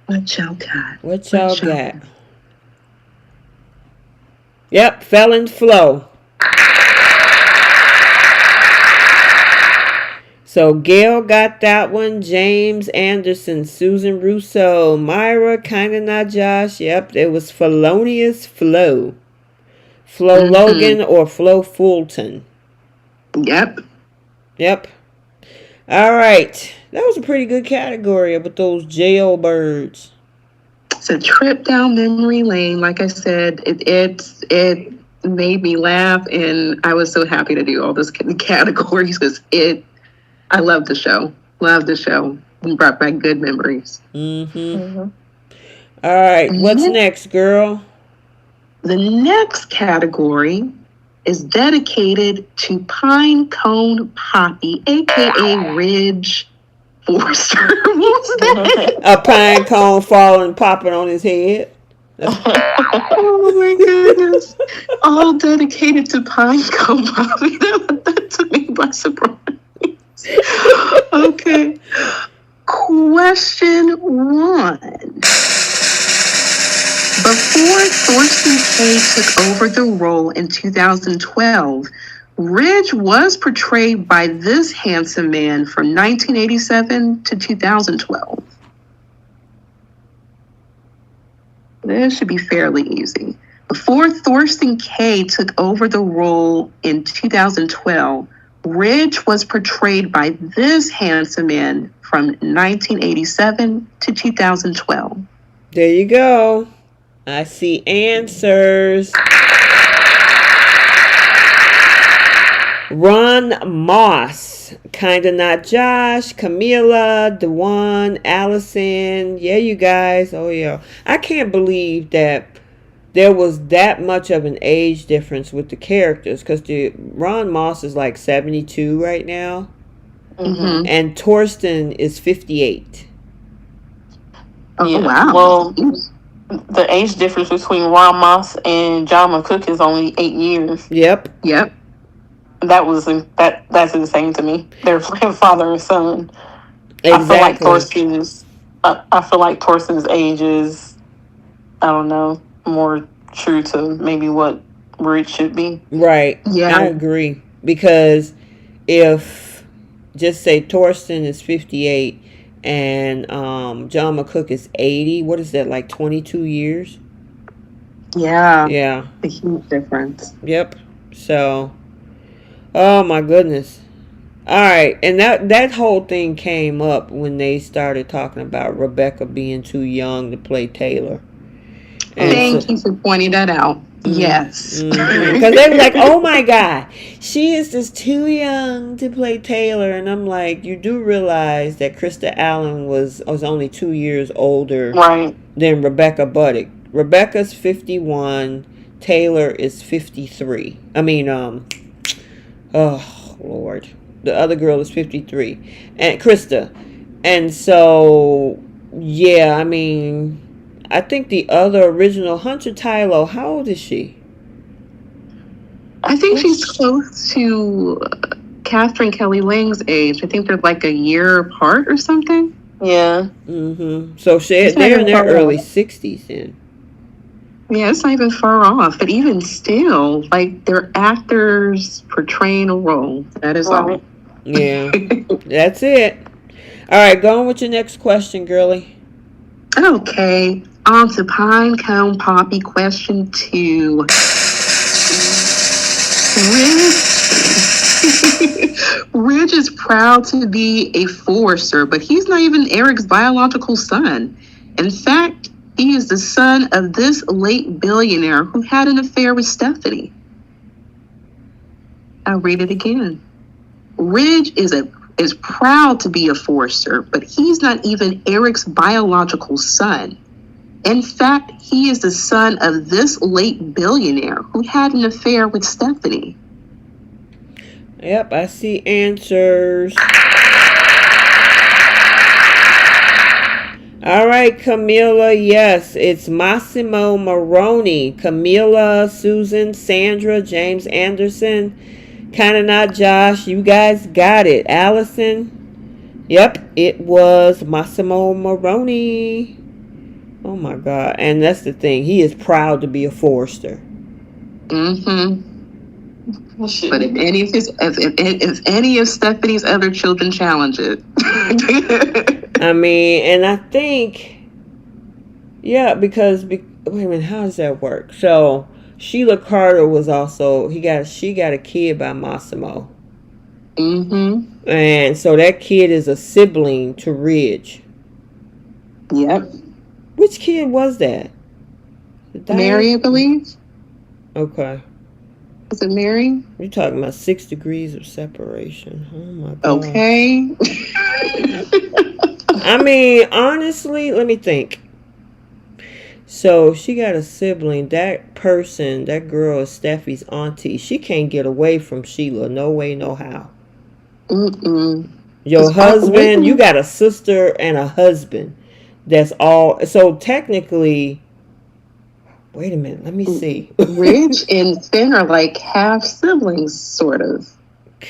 What y'all got? What y'all got? Yep, Felon Flo. So Gail got that one. James Anderson, Susan Russo, Myra, kinda not Josh. Yep, it was Felonious Flo. Flo Logan or Flo Fulton. Yep. All right. That was a pretty good category with those jailbirds. It's a trip down memory lane. Like I said, it made me laugh, and I was so happy to do all those categories because I love the show. It brought back good memories. All right. What's next, girl? The next category is dedicated to Pine Cone Poppy, a.k.a. Ridge Forster. What was that? A pine cone falling, popping on his head. Oh my goodness. All dedicated to Pine Cone Poppy. That took me by surprise. Okay. Question 1. Before Thorsten Kaye took over the role in 2012, Ridge was portrayed by this handsome man from 1987 to 2012. This should be fairly easy. Before Thorsten Kaye took over the role in 2012, Ridge was portrayed by this handsome man from 1987 to 2012. There you go. I see answers. Ron Moss, kinda not Josh, Camila, Dewan, Allison. Yeah, you guys. Oh yeah. I can't believe that there was that much of an age difference with the characters, because Ron Moss is like 72 right now, and Torsten is 58. Oh yeah. Wow! Well, the age difference between Ron Moss and John McCook is only 8 years. Yep. That's insane to me. They're father and son. Exactly. I feel like Torsten's age is, I don't know, more true to maybe what Ridge should be. Right. Yeah. I agree. Because if, just say Torsten is 58 and John McCook is 80, what is that, like 22 years? Yeah. Yeah. A huge difference. Yep. So, oh my goodness. All right. And that whole thing came up when they started talking about Rebecca being too young to play Taylor. And Thank you for pointing that out. Yes. Because they were like, oh my God, she is just too young to play Taylor. And I'm like, you do realize that Krista Allen was only 2 years older than Rebecca Buddick. Rebecca's 51, Taylor is 53. I mean, oh Lord, the other girl is 53, and Krista. And so, yeah, I mean, I think the other original Hunter Tylo, how old is she? I think she's close to Catherine Kelly Lang's age. I think they're like a year apart or something. Yeah. So they're in their early 60s then. Yeah, it's not even far off. But even still, like, they're actors portraying a role. That is all. Yeah, that's it. All right, go on with your next question, girlie. Okay, on to Pinecone Poppy question 2. Ridge is proud to be a Forrester, but he's not even Eric's biological son. In fact, he is the son of this late billionaire who had an affair with Stephanie. I'll read it again. Ridge is proud to be a Forrester, but he's not even Eric's biological son. In fact, he is the son of this late billionaire who had an affair with Stephanie. Yep, I see answers. All right, Camila, yes, it's Massimo Maroni. Camila, Susan, Sandra, James Anderson, Kinda Not Josh, you guys got it. Allison, yep, it was Massimo Maroni. Oh my God, and that's the thing, he is proud to be a Forrester. But if any of Stephanie's other children challenge it. I mean, and I think, yeah, because wait a minute, how does that work? So Sheila Carter was also she got a kid by Massimo. And so that kid is a sibling to Ridge. Yep. Which kid was that? Mary, I believe. Okay. Was it Mary? You're talking about 6 degrees of separation. Oh my God. Okay. I mean, honestly, let me think. So she got a sibling. That girl is Steffi's auntie. She can't get away from Sheila. No way, no how. Your husband, you got a sister and a husband. That's all. So technically, wait a minute. Let me see. Ridge and Finn are like half siblings, sort of.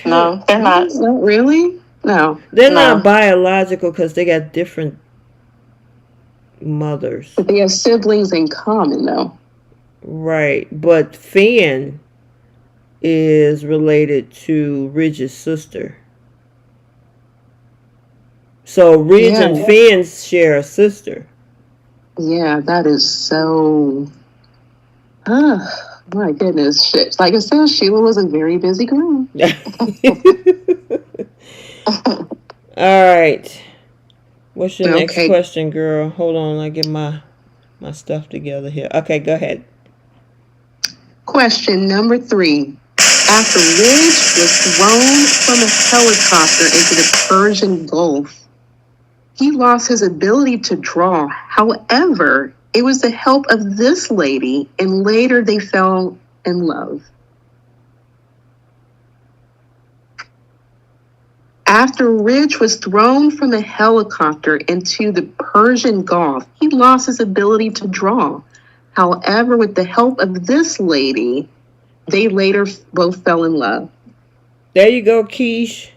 No, they're not. Not really? No. They're not biological because they got different mothers. But they have siblings in common, though. Right. But Finn is related to Ridge's sister. So Ridge and Finn share a sister. Yeah, that is so... my goodness. Shit. Like I said, Sheila was a very busy girl. All right. What's your next question, girl? Hold on, I get my stuff together here. Okay, go ahead. Question number 3. After Ridge was thrown from a helicopter into the Persian Gulf, he lost his ability to draw. However, it was the help of this lady, and later they fell in love. After Ridge was thrown from a helicopter into the Persian Gulf, he lost his ability to draw. However, with the help of this lady, they later both fell in love. There you go, Keish.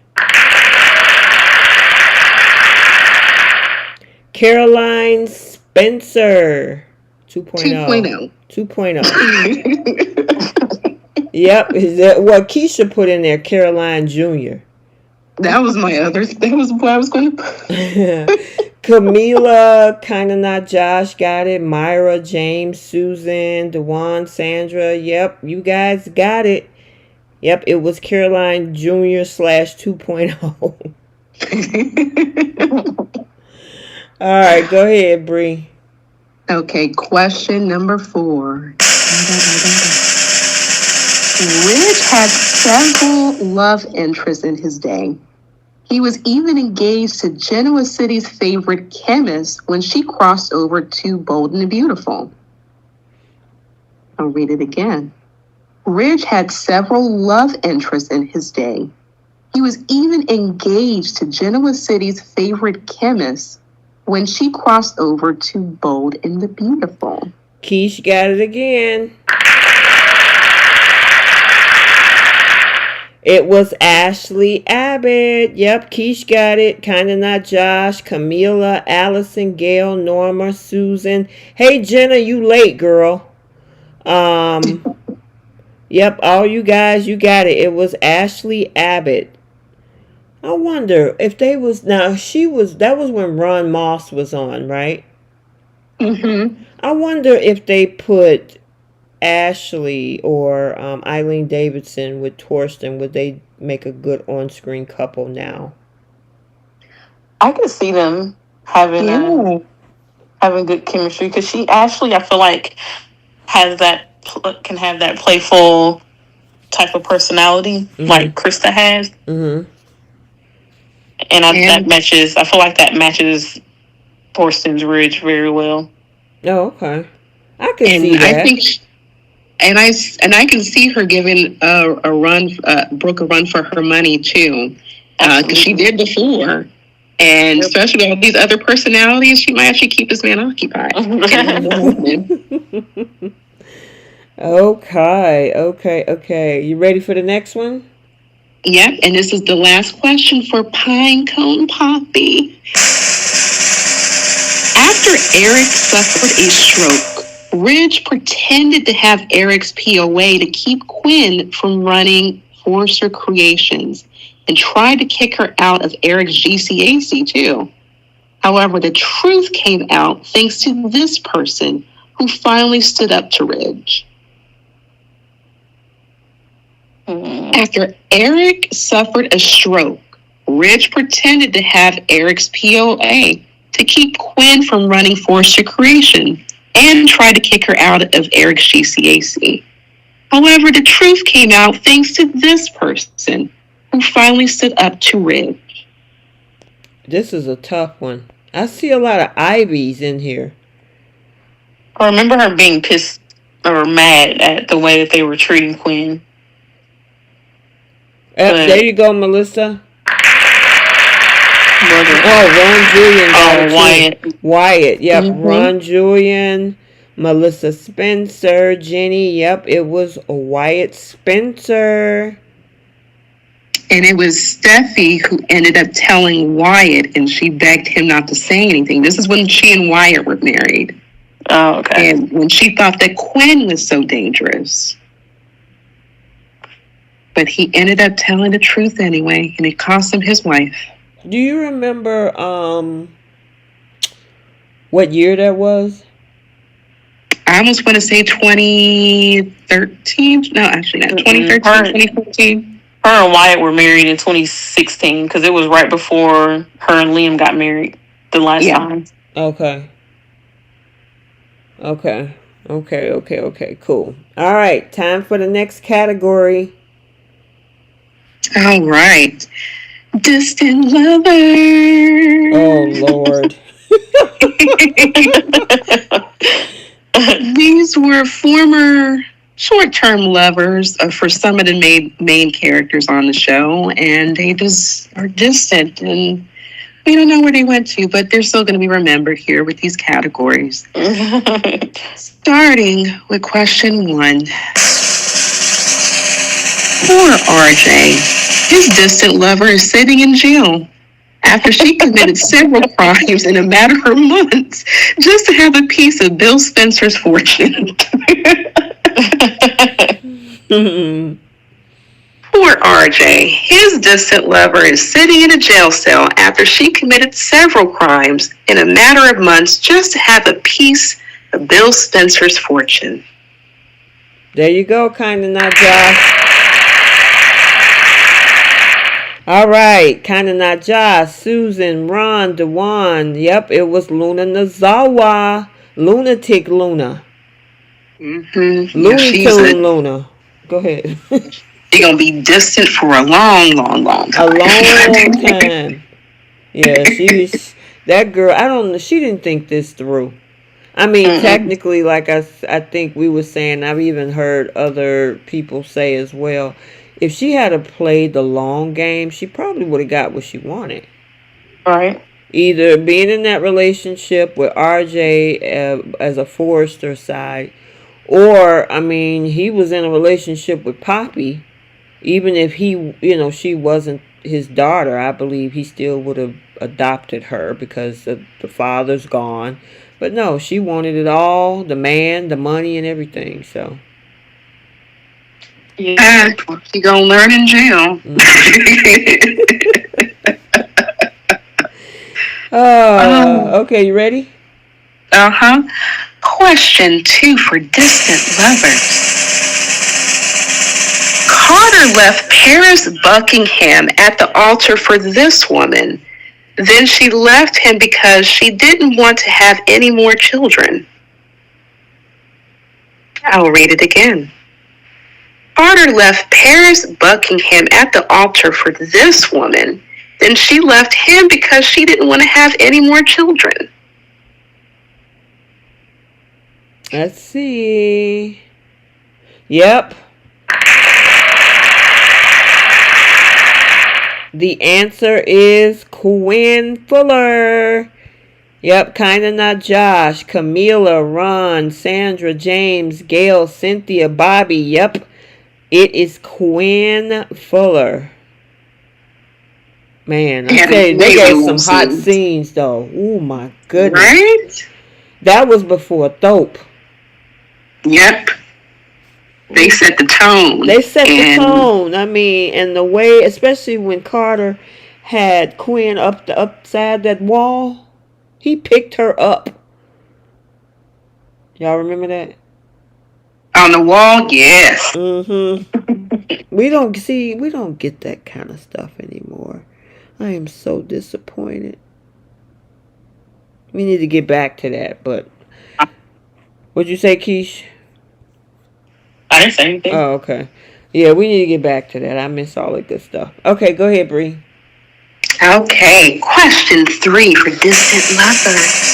Caroline Spencer. 2.0. 2.0. Yep. Well, Keisha put in there Caroline Jr. That was what I was going to put. Camila, Kinda Not Josh, got it. Myra, James, Susan, Dewan, Sandra. Yep, you guys got it. Yep, it was Caroline Jr. / 2.0. All right, go ahead, Bree. Okay, question number 4. Ridge had several love interests in his day. He was even engaged to Genoa City's favorite chemist when she crossed over to Bold and the Beautiful. I'll read it again. Ridge had several love interests in his day. He was even engaged to Genoa City's favorite chemist when she crossed over to Bold and the Beautiful. Keish got it again. It was Ashley Abbott. Yep, Keish got it. Kinda Not Josh, Camila, Allison, Gail, Norma, Susan. Hey, Jenna, you late, girl. Yep, all you guys, you got it. It was Ashley Abbott. I wonder if they was, now that was when Ron Moss was on, right? Mm-hmm. I wonder if they put Ashley or Eileen Davidson with Torsten, would they make a good on-screen couple now? I could see them having good chemistry because Ashley, I feel like can have that playful type of personality like Krista has, and that matches. I feel like that matches Torsten's Ridge very well. Oh, okay, I can see that. I think. And I can see her giving Brooke a run for her money too, because she did before, and especially all these other personalities, she might actually keep this man occupied. Okay. You ready for the next one? Yep, and this is the last question for Pinecone Poppy. After Eric suffered a stroke, Ridge pretended to have Eric's POA to keep Quinn from running Forrester Creations and tried to kick her out of Eric's GCAC too. However, the truth came out thanks to this person who finally stood up to Ridge. After Eric suffered a stroke, Ridge pretended to have Eric's POA to keep Quinn from running Forrester Creation and tried to kick her out of Eric's GCAC. However, the truth came out thanks to this person who finally stood up to Ridge. This is a tough one. I see a lot of Ivies in here. I remember her being pissed or mad at the way that they were treating Quinn. There you go, Melissa. Ron Julian. Wyatt. Yep. Ron Julian, Melissa Spencer, Jenny. Yep. It was Wyatt Spencer. And it was Steffi who ended up telling Wyatt, and she begged him not to say anything. This is when she and Wyatt were married. Oh, okay. And when she thought that Quinn was so dangerous. But he ended up telling the truth anyway, and it cost him his wife. Do you remember what year that was? I almost want to say 2013. No, actually not. 2013, 2014. Her and Wyatt were married in 2016 because it was right before her and Liam got married the last time. Okay, cool. All right, time for the next category. All right. Distant lovers. Oh, Lord. These were former short-term lovers for some of the main characters on the show, and they just are distant, and we don't know where they went to, but they're still going to be remembered here with these categories. Starting with question 1. Poor RJ. His distant lover is sitting in jail after she committed several crimes in a matter of months just to have a piece of Bill Spencer's fortune. Poor RJ. His distant lover is sitting in a jail cell after she committed several crimes in a matter of months just to have a piece of Bill Spencer's fortune. There you go, Kinda Not Josh. All right, Kinda Not Josh, Susan, Ron, Dewan. Yep, it was Luna Nazawa. Lunatic Luna. Mm-hmm. Looney Tune Luna. Go ahead. She's gonna be distant for a long, long, long time. A long time. Yeah, that girl. I don't know. She didn't think this through. I mean, technically, like I think we were saying, I've even heard other people say as well, if she had played the long game, she probably would have got what she wanted. Right. Either being in that relationship with RJ as a Forrester side, or, I mean, he was in a relationship with Poppy. Even if she wasn't his daughter, I believe he still would have adopted her because the father's gone. But no, she wanted it all, the man, the money, and everything, so. Yeah, she gonna learn in jail. Okay, you ready? Uh-huh. Question 2 for distant lovers. Carter left Paris Buckingham at the altar for this woman. Then she left him because she didn't want to have any more children. I'll read it again. Carter left Paris Buckingham at the altar for this woman. Then she left him because she didn't want to have any more children. Let's see. Yep. The answer is Quinn Fuller. Yep, Kinda Not Josh, Camila, Ron, Sandra, James, Gail, Cynthia, Bobby. Yep, it is Quinn Fuller. Man, I tell you, they gave some hot scenes though. Oh my goodness. Right? That was before Thope. Yep. They set the tone. The tone. I mean, and the way, especially when Carter had Quinn upside that wall, he picked her up. Y'all remember that? On the wall, yes. We don't get that kind of stuff anymore. I am so disappointed. We need to get back to that, but what'd you say, Keish? I didn't say anything. Oh, okay. Yeah, we need to get back to that. I miss all the good stuff. Okay, go ahead, Bree. Okay, question 3 for distant lovers.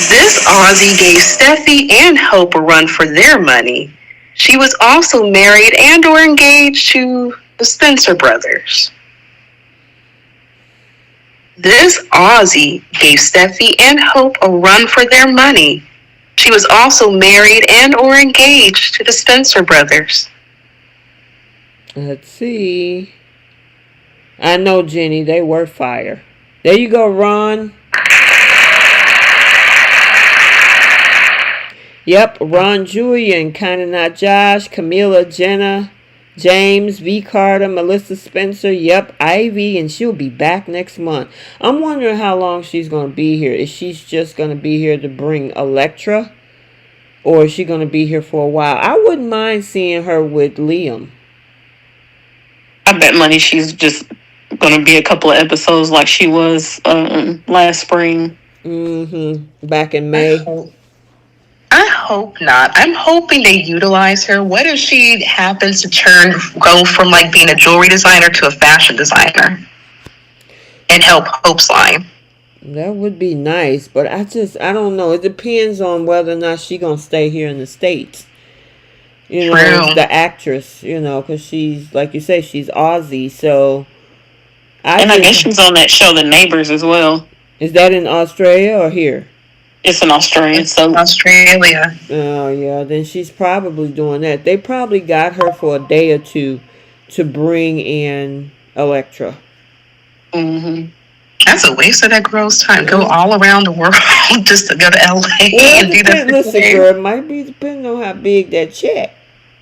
This Aussie gave Steffi and Hope a run for their money. She was also married and or engaged to the Spencer brothers. This Aussie gave Steffi and Hope a run for their money. She was also married and or engaged to the Spencer brothers. Let's see. I know, Jenny. They were fire. There you go, Ron. Yep, Ron Julian, Kinda Not Josh, Camila, Jenna, James, V. Carter, Melissa Spencer, yep, Ivy, and she'll be back next month. I'm wondering how long she's going to be here. Is she just going to be here to bring Elektra? Or is she going to be here for a while? I wouldn't mind seeing her with Liam. I bet money she's just going to be a couple of episodes like she was last spring. Back in May. I hope not. I'm hoping they utilize her. What if she happens to go from like being a jewelry designer to a fashion designer and help Hope's line? That would be nice, but I don't know. It depends on whether or not she's going to stay here in the States. You know, True. The actress, because she's, like you say, she's Aussie, so. I guess she's on that show, The Neighbors, as well. Is that in Australia or here? It's in Australia. So Australia. Oh, yeah. Then she's probably doing that. They probably got her for a day or two to bring in Elektra. That's a waste of that girl's time. Go all around the world just to go to LA and do that. Listen, girl, it might be depending on how big that check.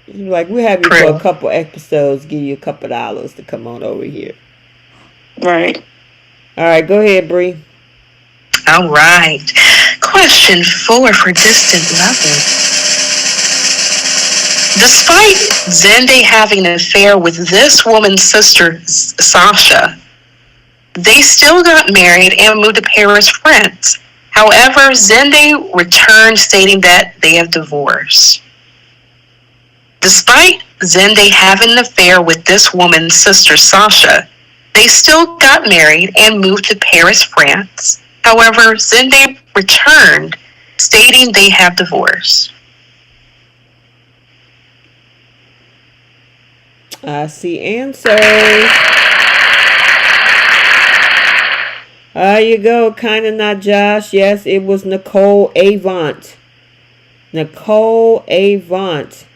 Like, we'll have you for a couple episodes, give you a couple dollars to come on over here. Right. All right, go ahead, Bree. All right. Question 4 for distant lovers. Despite Zende having an affair with this woman's sister, Sasha, they still got married and moved to Paris, France. However, Zende returned stating that they have divorced. Despite Zende having an affair with this woman's sister Sasha, they still got married and moved to Paris, France. However, Zende returned stating they have divorced. I see answers. There you go. Kinda not Josh. Yes, it was Nicole Avant. Nicole Avant.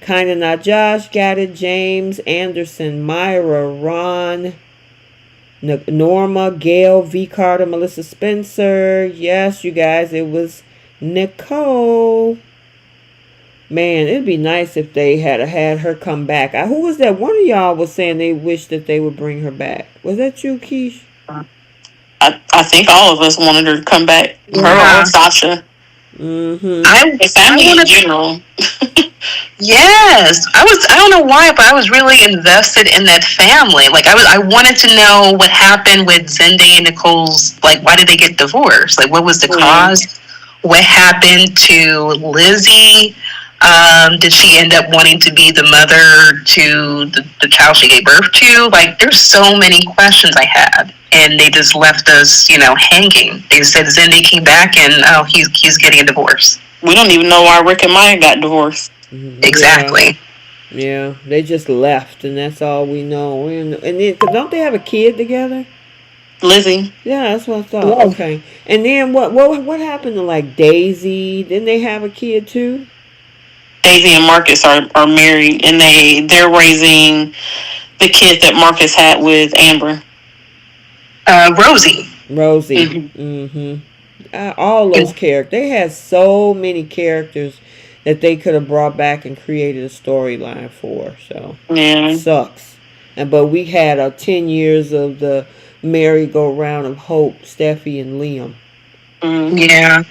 Kinda not Josh. Got it. James Anderson. Myra. Ron. Norma. Gail. V. Carter. Melissa Spencer. Yes, you guys. It was Nicole. Man, it'd be nice if they had her come back. Who was that? One of y'all was saying they wished that they would bring her back. Was that you, Keish? I think all of us wanted her to come back. Her or Sasha. Mm-hmm. Family in general. Yes, I don't know why, but I was really invested in that family. Like I wanted to know what happened with Zende and Nicole's. Like, why did they get divorced? Like, what was the cause? What happened to Lizzie? Did she end up wanting to be the mother to the child she gave birth to? Like, there's so many questions I had, and they just left us, hanging. They said Zende came back, and he's getting a divorce. We don't even know why Rick and Maya got divorced. Exactly. Yeah, they just left, and that's all we know. And then, cause don't they have a kid together? Lizzie. Yeah, that's what I thought. Yeah. Okay. And then what happened to like Daisy? Didn't they have a kid too? Daisy and Marcus are married, and they're raising the kid that Marcus had with Amber. Rosie. Mm-hmm. All those characters. They had so many characters that they could have brought back and created a storyline for. So sucks. But we had 10 years of the merry-go-round of Hope, Steffi, and Liam. Mm-hmm. Yeah.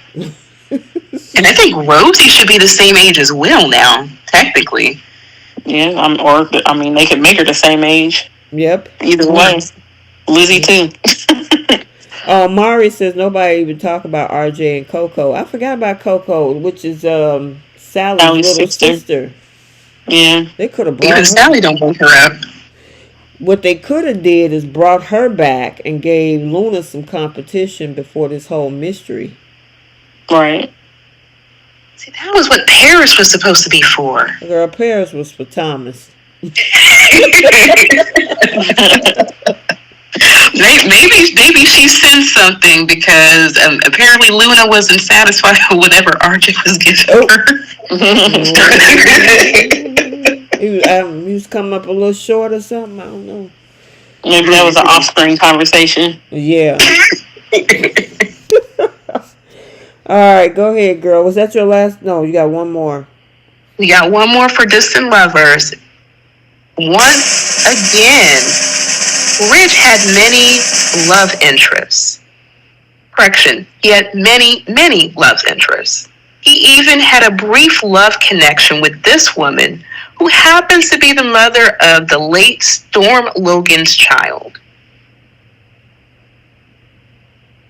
And I think Rosie should be the same age as Will now, technically. Yeah, they could make her the same age. Yep. Either way. Lizzie too. Mari says nobody even talk about RJ and Coco. I forgot about Coco, which is Sally's little sister. Yeah. They could have brought even Sally don't bring her up. What they could have did is brought her back and gave Luna some competition before this whole mystery. Right. See, that was what Paris was supposed to be for. Girl, Paris was for Thomas. Maybe she sensed something because apparently Luna wasn't satisfied with whatever RJ was giving her. He was coming up a little short or something. I don't know. Maybe that was an offspring conversation. Yeah. All right, go ahead, girl. Was that your last? No, you got one more. We got one more for Distant Lovers. Once again, Ridge had many love interests. Correction, he had many, many love interests. He even had a brief love connection with this woman who happens to be the mother of the late Storm Logan's child.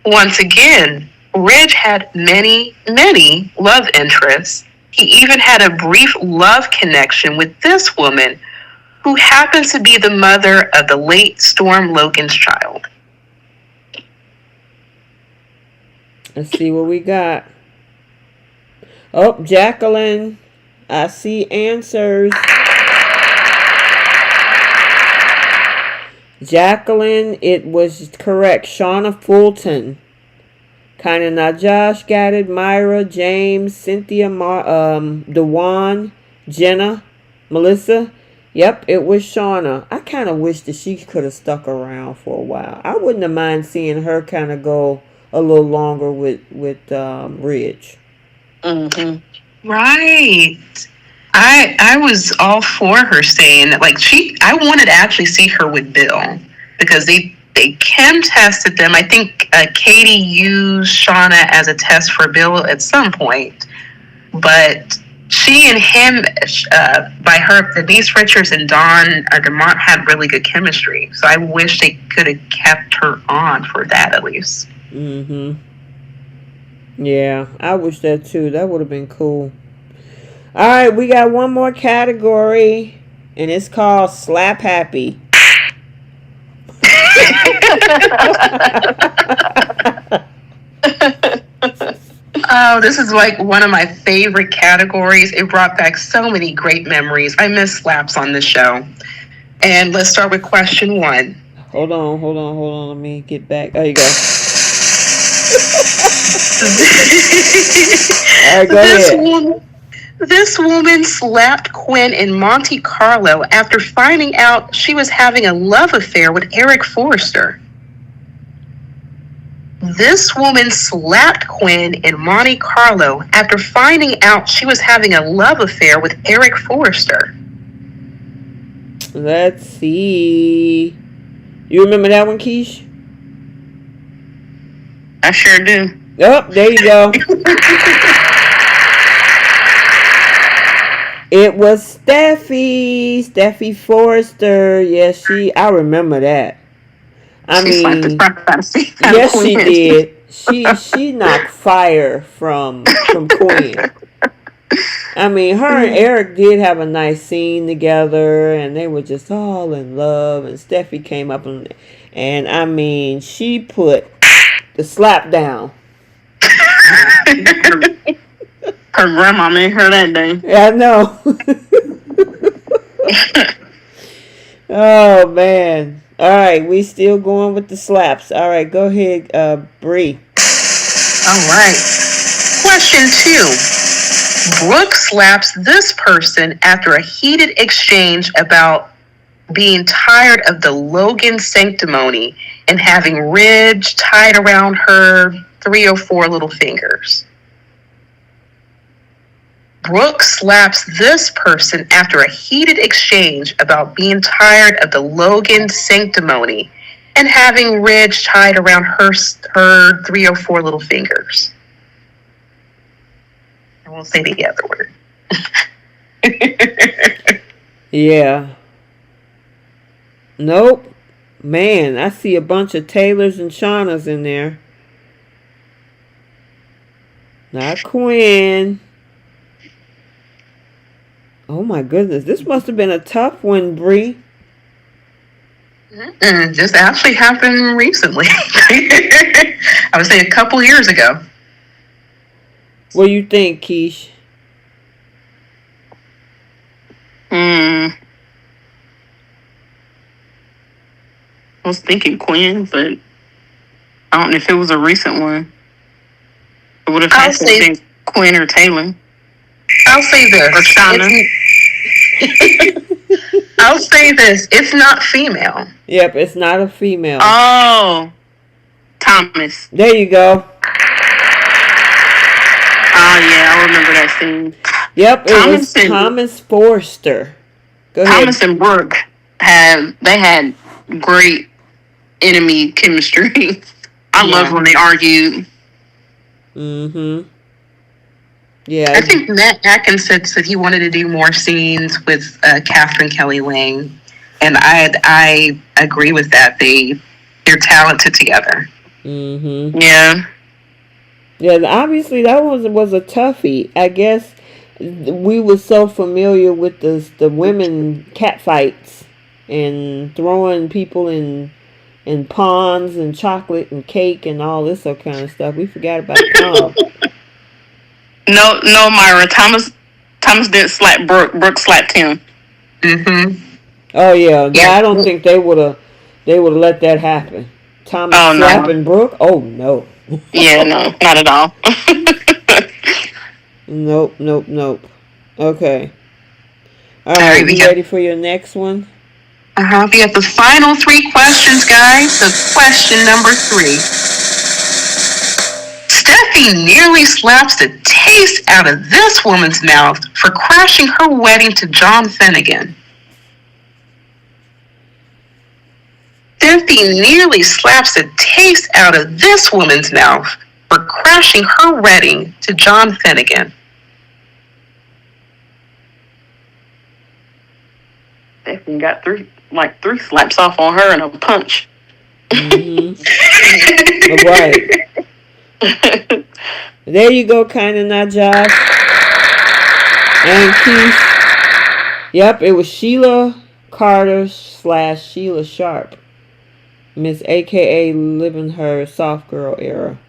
Once again, Ridge had many, many love interests. He even had a brief love connection with this woman who happens to be the mother of the late Storm Logan's child. Let's see what we got. Oh, Jacqueline. I see answers. Jacqueline, it was correct. Shauna Fulton. Kinda not Josh got it. Myra, James, Cynthia, Dewan, Jenna, Melissa. Yep, it was Shauna. I kind of wish that she could have stuck around for a while. I wouldn't have mind seeing her kind of go a little longer with Ridge. Mm-hmm. Right. I was all for her staying. Like I wanted to actually see her with Bill because they chem tested them. I think Katie used Shauna as a test for Bill at some point, but she and him, by her, Denise Richards and Dawn DeMont had really good chemistry. So I wish they could have kept her on for that at least. Mm-hmm. Yeah, I wish that too. That would have been cool. All right, we got one more category, and it's called Slap Happy. Oh, this is like one of my favorite categories. It brought back so many great memories. I miss slaps on this show. And let's start with question 1. Hold on. Let me get back. There you go. All right, go ahead. This woman slapped Quinn in Monte Carlo after finding out she was having a love affair with Eric Forrester. This woman slapped Quinn in Monte Carlo after finding out she was having a love affair with Eric Forrester. Let's see. You remember that one, Keish? I sure do. Oh, there you go. It was Steffi Forrester. Yes, I remember that. I mean, yes, she did. She knocked fire from Quinn. I mean, her and Eric did have a nice scene together, and they were just all in love. And Steffi came up and I mean, she put the slap down. Her grandma made her that day. I know. Oh man. All right, we still going with the slaps. All right, go ahead, Bree. All right. Question 2. Brooke slaps this person after a heated exchange about being tired of the Logan sanctimony and having ridge tied around her 3 or 4 little fingers. Brooke slaps this person after a heated exchange about being tired of the Logan sanctimony and having ridge tied around her 3 or 4 little fingers. I won't say the other word. Yeah. Nope. Man, I see a bunch of Taylors and Shaunas in there. Not Quinn. Oh my goodness, this must have been a tough one, Bree. This actually happened recently. I would say a couple years ago. What do you think, Keish? I was thinking Quinn, but I don't know if it was a recent one. It would have had to been Quinn or Taylor. I'll say this. Or Shauna. I'll say this. It's not female. Yep, it's not a female. Oh, Thomas. There you go. Oh yeah, I remember that scene. Yep, it was Thomas Forrester. Go ahead. Thomas and Brooke had great enemy chemistry. I loved when they argued. Mm-hmm. Yeah. I think Matt Atkins said he wanted to do more scenes with Catherine Kelly Lang, and I agree with that. They're talented together. Mm-hmm. Yeah. Yeah, obviously that was a toughie. I guess we were so familiar with the women cat fights and throwing people in ponds and chocolate and cake and all this kind of stuff. We forgot about Tom. No, Myra. Thomas didn't slap Brooke. Brooke slapped him. Mm-hmm. Oh yeah. I don't think they would have let that happen. Thomas slapping Brooke? Oh no. Yeah, no, not at all. Nope. Okay. All right, you ready for your next one? We have the final 3 questions, guys. So question number 3. Steffi nearly slaps the taste out of this woman's mouth for crashing her wedding to John Finnegan. Steffi nearly slaps the taste out of this woman's mouth for crashing her wedding to John Finnegan. Steffi got 3 slaps off on her and a punch. Mm-hmm. Right. There you go, kind of not Josh. And Keith. Yep, it was Sheila Carter / Sheila Sharp. Miss AKA living her soft girl era.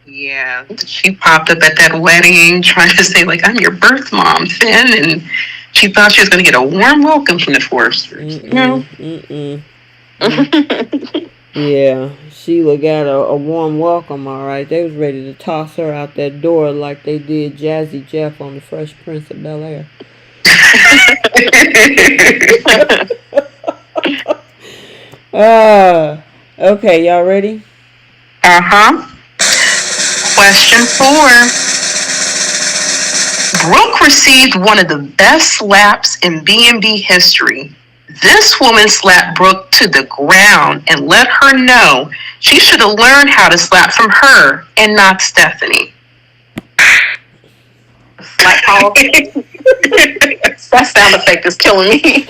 Yeah, she popped up at that wedding trying to say, like, I'm your birth mom, Finn, and she thought she was going to get a warm welcome from the Foresters. Yeah, Sheila got a warm welcome, all right. They was ready to toss her out that door like they did Jazzy Jeff on The Fresh Prince of Bel-Air. Okay, y'all ready? Question 4. Brooke received one of the best slaps in B&B history. This woman slapped Brooke to the ground and let her know she should have learned how to slap from her and not Stephanie. Slap call. That sound effect is killing me.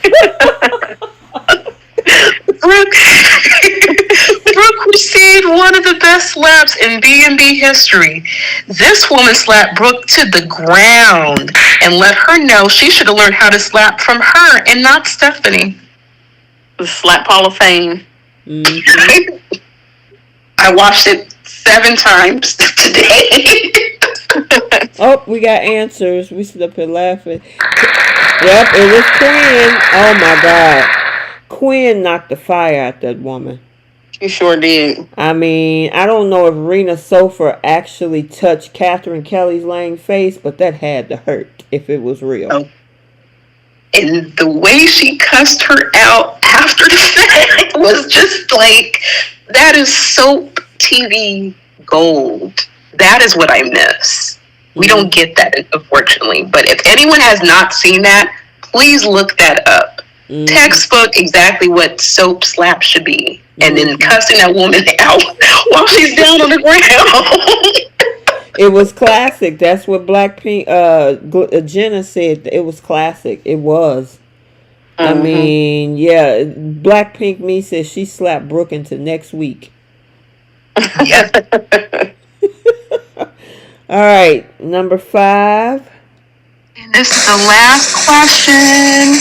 Brooke received one of the best slaps in B&B history. This woman slapped Brooke to the ground and let her know she should have learned how to slap from her and not Stephanie. The Slap Hall of Fame. Mm-hmm. I watched it 7 times today. Oh, we got answers. We sit up here laughing. Yep, it was Quinn. Oh my God. Quinn knocked the fire out that woman. She sure did. I mean, I don't know if Rena Sofer actually touched Catherine Kelly's Lang face, but that had to hurt if it was real. Oh. And the way she cussed her out after the fact was just like, that is soap TV gold. That is what I miss. We don't get that, unfortunately. But if anyone has not seen that, please look that up. Textbook exactly what soap slap should be. And then cussing that woman out while she's down on the ground. It was classic. That's what Blackpink, Jenna said. It was classic. It was. I mean, yeah. Blackpink me says she slapped Brooke into next week. Yeah. All right, number 5. And this is the last question.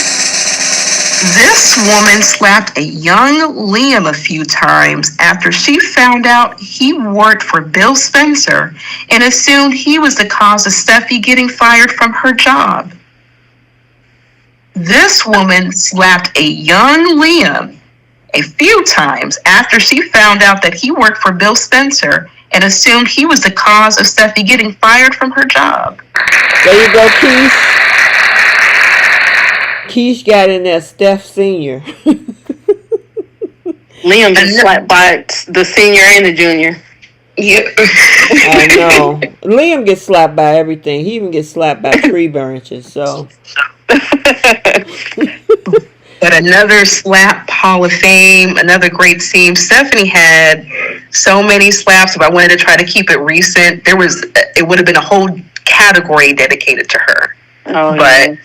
This woman slapped a young Liam a few times after she found out he worked for Bill Spencer and assumed he was the cause of Steffi getting fired from her job. This woman slapped a young Liam a few times after she found out that he worked for Bill Spencer and assumed he was the cause of Steffi getting fired from her job. There you go, Keith. Keith got in there, Steph Sr. Liam gets slapped by the senior and the junior. Yeah. I know. Liam gets slapped by everything. He even gets slapped by tree branches, so. But another slap Hall of Fame, another great scene. Stephanie had so many slaps. If I wanted to try to keep it recent, it would have been a whole category dedicated to her. Oh, but yeah.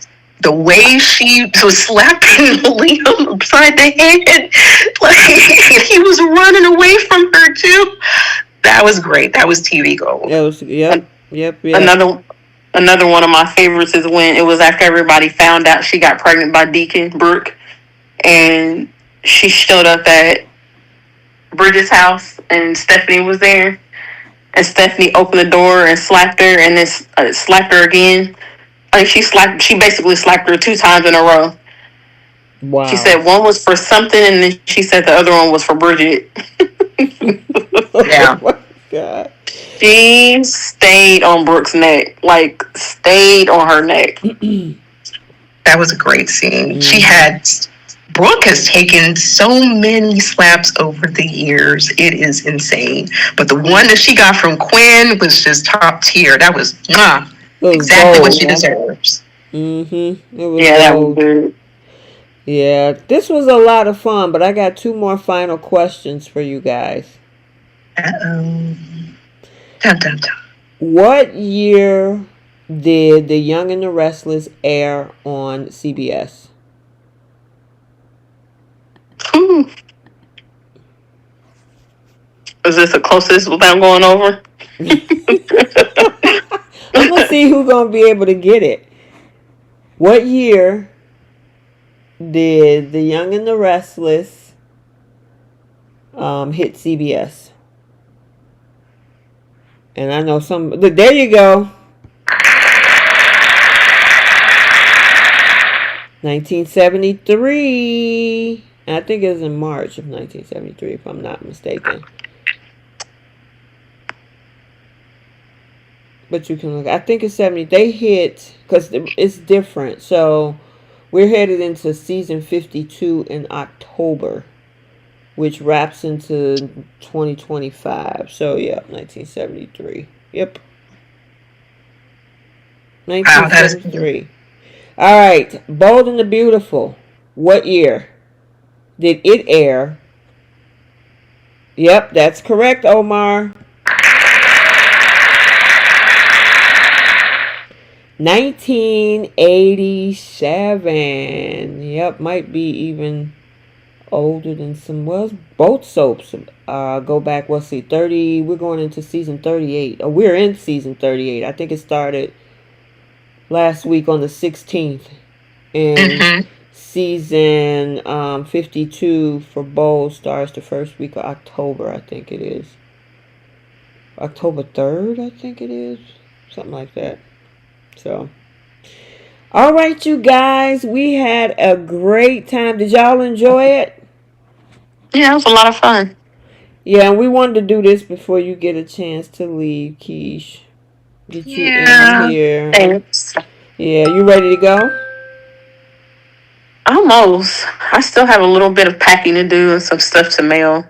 The way she was slapping Liam upside the head, like he was running away from her too. That was great. That was TV gold. That was, yep. Another one of my favorites is when it was after everybody found out she got pregnant by Deacon Brooke, and she showed up at Bridget's house, and Stephanie was there, and Stephanie opened the door and slapped her, and then slapped her again. I mean, she basically slapped her 2 times in a row. Wow. She said one was for something, and then she said the other one was for Bridget. Yeah. Oh my God. She stayed on Brooke's neck. Like, stayed on her neck. That was a great scene. Brooke has taken so many slaps over the years. It is insane. But the one that she got from Quinn was just top tier. That was exactly what she deserves. It was that gold. was good. Yeah, this was a lot of fun, but I got 2 more final questions for you guys. Uh-oh. Dun, dun, dun. What year did The Young and the Restless air on CBS? Is this the closest without going over? I'm gonna see who's gonna be able to get it. What year did The Young and the Restless hit CBS? And I know some. There you go. 1973. I think it was in March of 1973, if I'm not mistaken. But you can look. I think it's 70. They hit, because it's different. So we're headed into season 52 in October, which wraps into 2025. So yeah, 1973. Yep. 1973. All right. Bold and the Beautiful. What year did it air? Yep, that's correct, Omar. 1987. Yep, might be even older than some. Well, both soaps go back. Let's see, 30. We're going into season 38. Oh, we're in season 38. I think it started last week on the 16th. And season 52 for Bold starts the first week of October. I think it is October 3rd. I think it is something like that. So, all right, you guys, we had a great time. Did y'all enjoy it? Yeah, it was a lot of fun. Yeah, and we wanted to do this before you get a chance to leave, Keish. Get you in here. Thanks. Yeah, you ready to go? Almost. I still have a little bit of packing to do and some stuff to mail.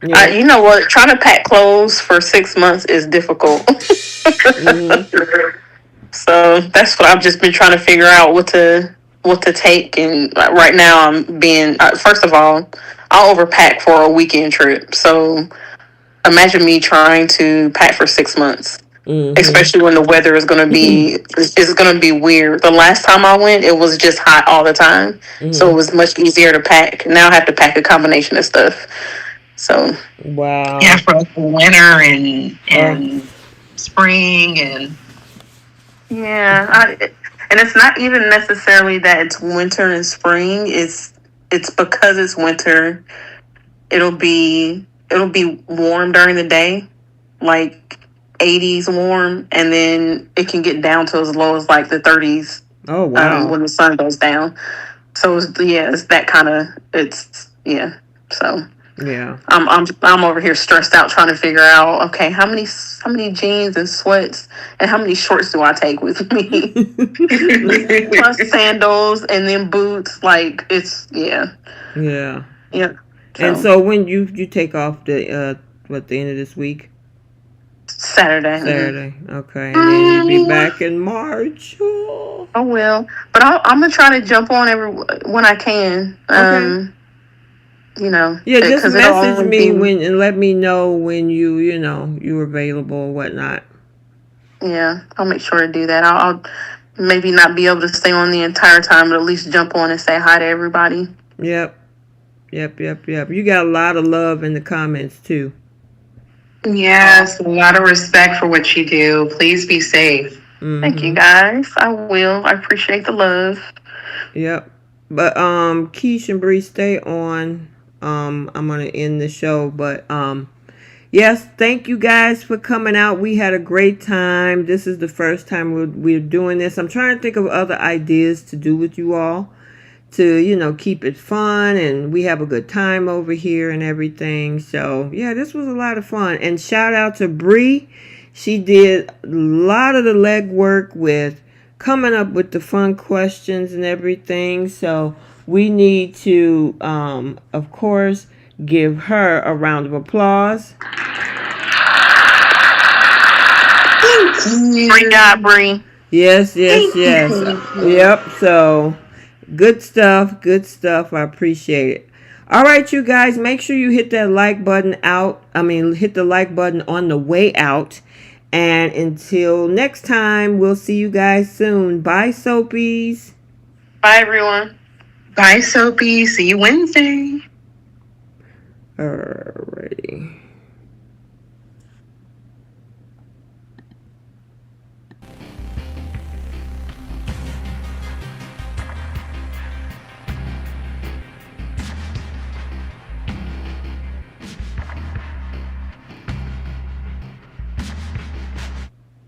Yeah. You know what? Trying to pack clothes for 6 months is difficult. So that's what I've just been trying to figure out what to take. And right now I'm being first of all, I'll overpack for a weekend trip. So imagine me trying to pack for 6 months. Especially when the weather is going to be weird. The last time I went, it was just hot all the time, so it was much easier to pack. Now I have to pack a combination of stuff. So wow, yeah, for winter and spring and yeah, and it's not even necessarily that it's winter and spring. It's because it's winter. It'll be warm during the day, like 80s warm, and then it can get down to as low as like the 30s. Oh wow! When the sun goes down. So it's that kind of So yeah, I'm over here stressed out trying to figure out, okay, how many jeans and sweats and how many shorts do I take with me? Plus sandals and then boots. Like it's yeah. So. And so when you take off the end of this week? Saturday. Okay, and then you'll be back in March. Oh. I will, but I'm gonna try to jump on when I can. Okay. Yeah, just message me and let me know when you're available or whatnot. Yeah, I'll make sure to do that. I'll maybe not be able to stay on the entire time, but at least jump on and say hi to everybody. Yep. You got a lot of love in the comments too. Yes, a lot of respect for what you do. Please be safe. Thank you, guys. I will. I appreciate the love. Yep. But Keish and Bree, stay on. I'm gonna end the show, but yes, thank you guys for coming out. We had a great time. This is the first time we're doing this. I'm trying to think of other ideas to do with you all to keep it fun, and we have a good time over here and everything. So yeah, this was a lot of fun. And shout out to Bree. She did a lot of the legwork with coming up with the fun questions and everything. So we need to of course give her a round of applause. Great job, Bree. Yes. Yep. So good stuff. I appreciate it. All right, you guys, make sure you hit that like button hit the like button on the way out. And until next time, we'll see you guys soon. Bye, Soapies. Bye, everyone. Bye, Soapy. See you Wednesday. Alrighty.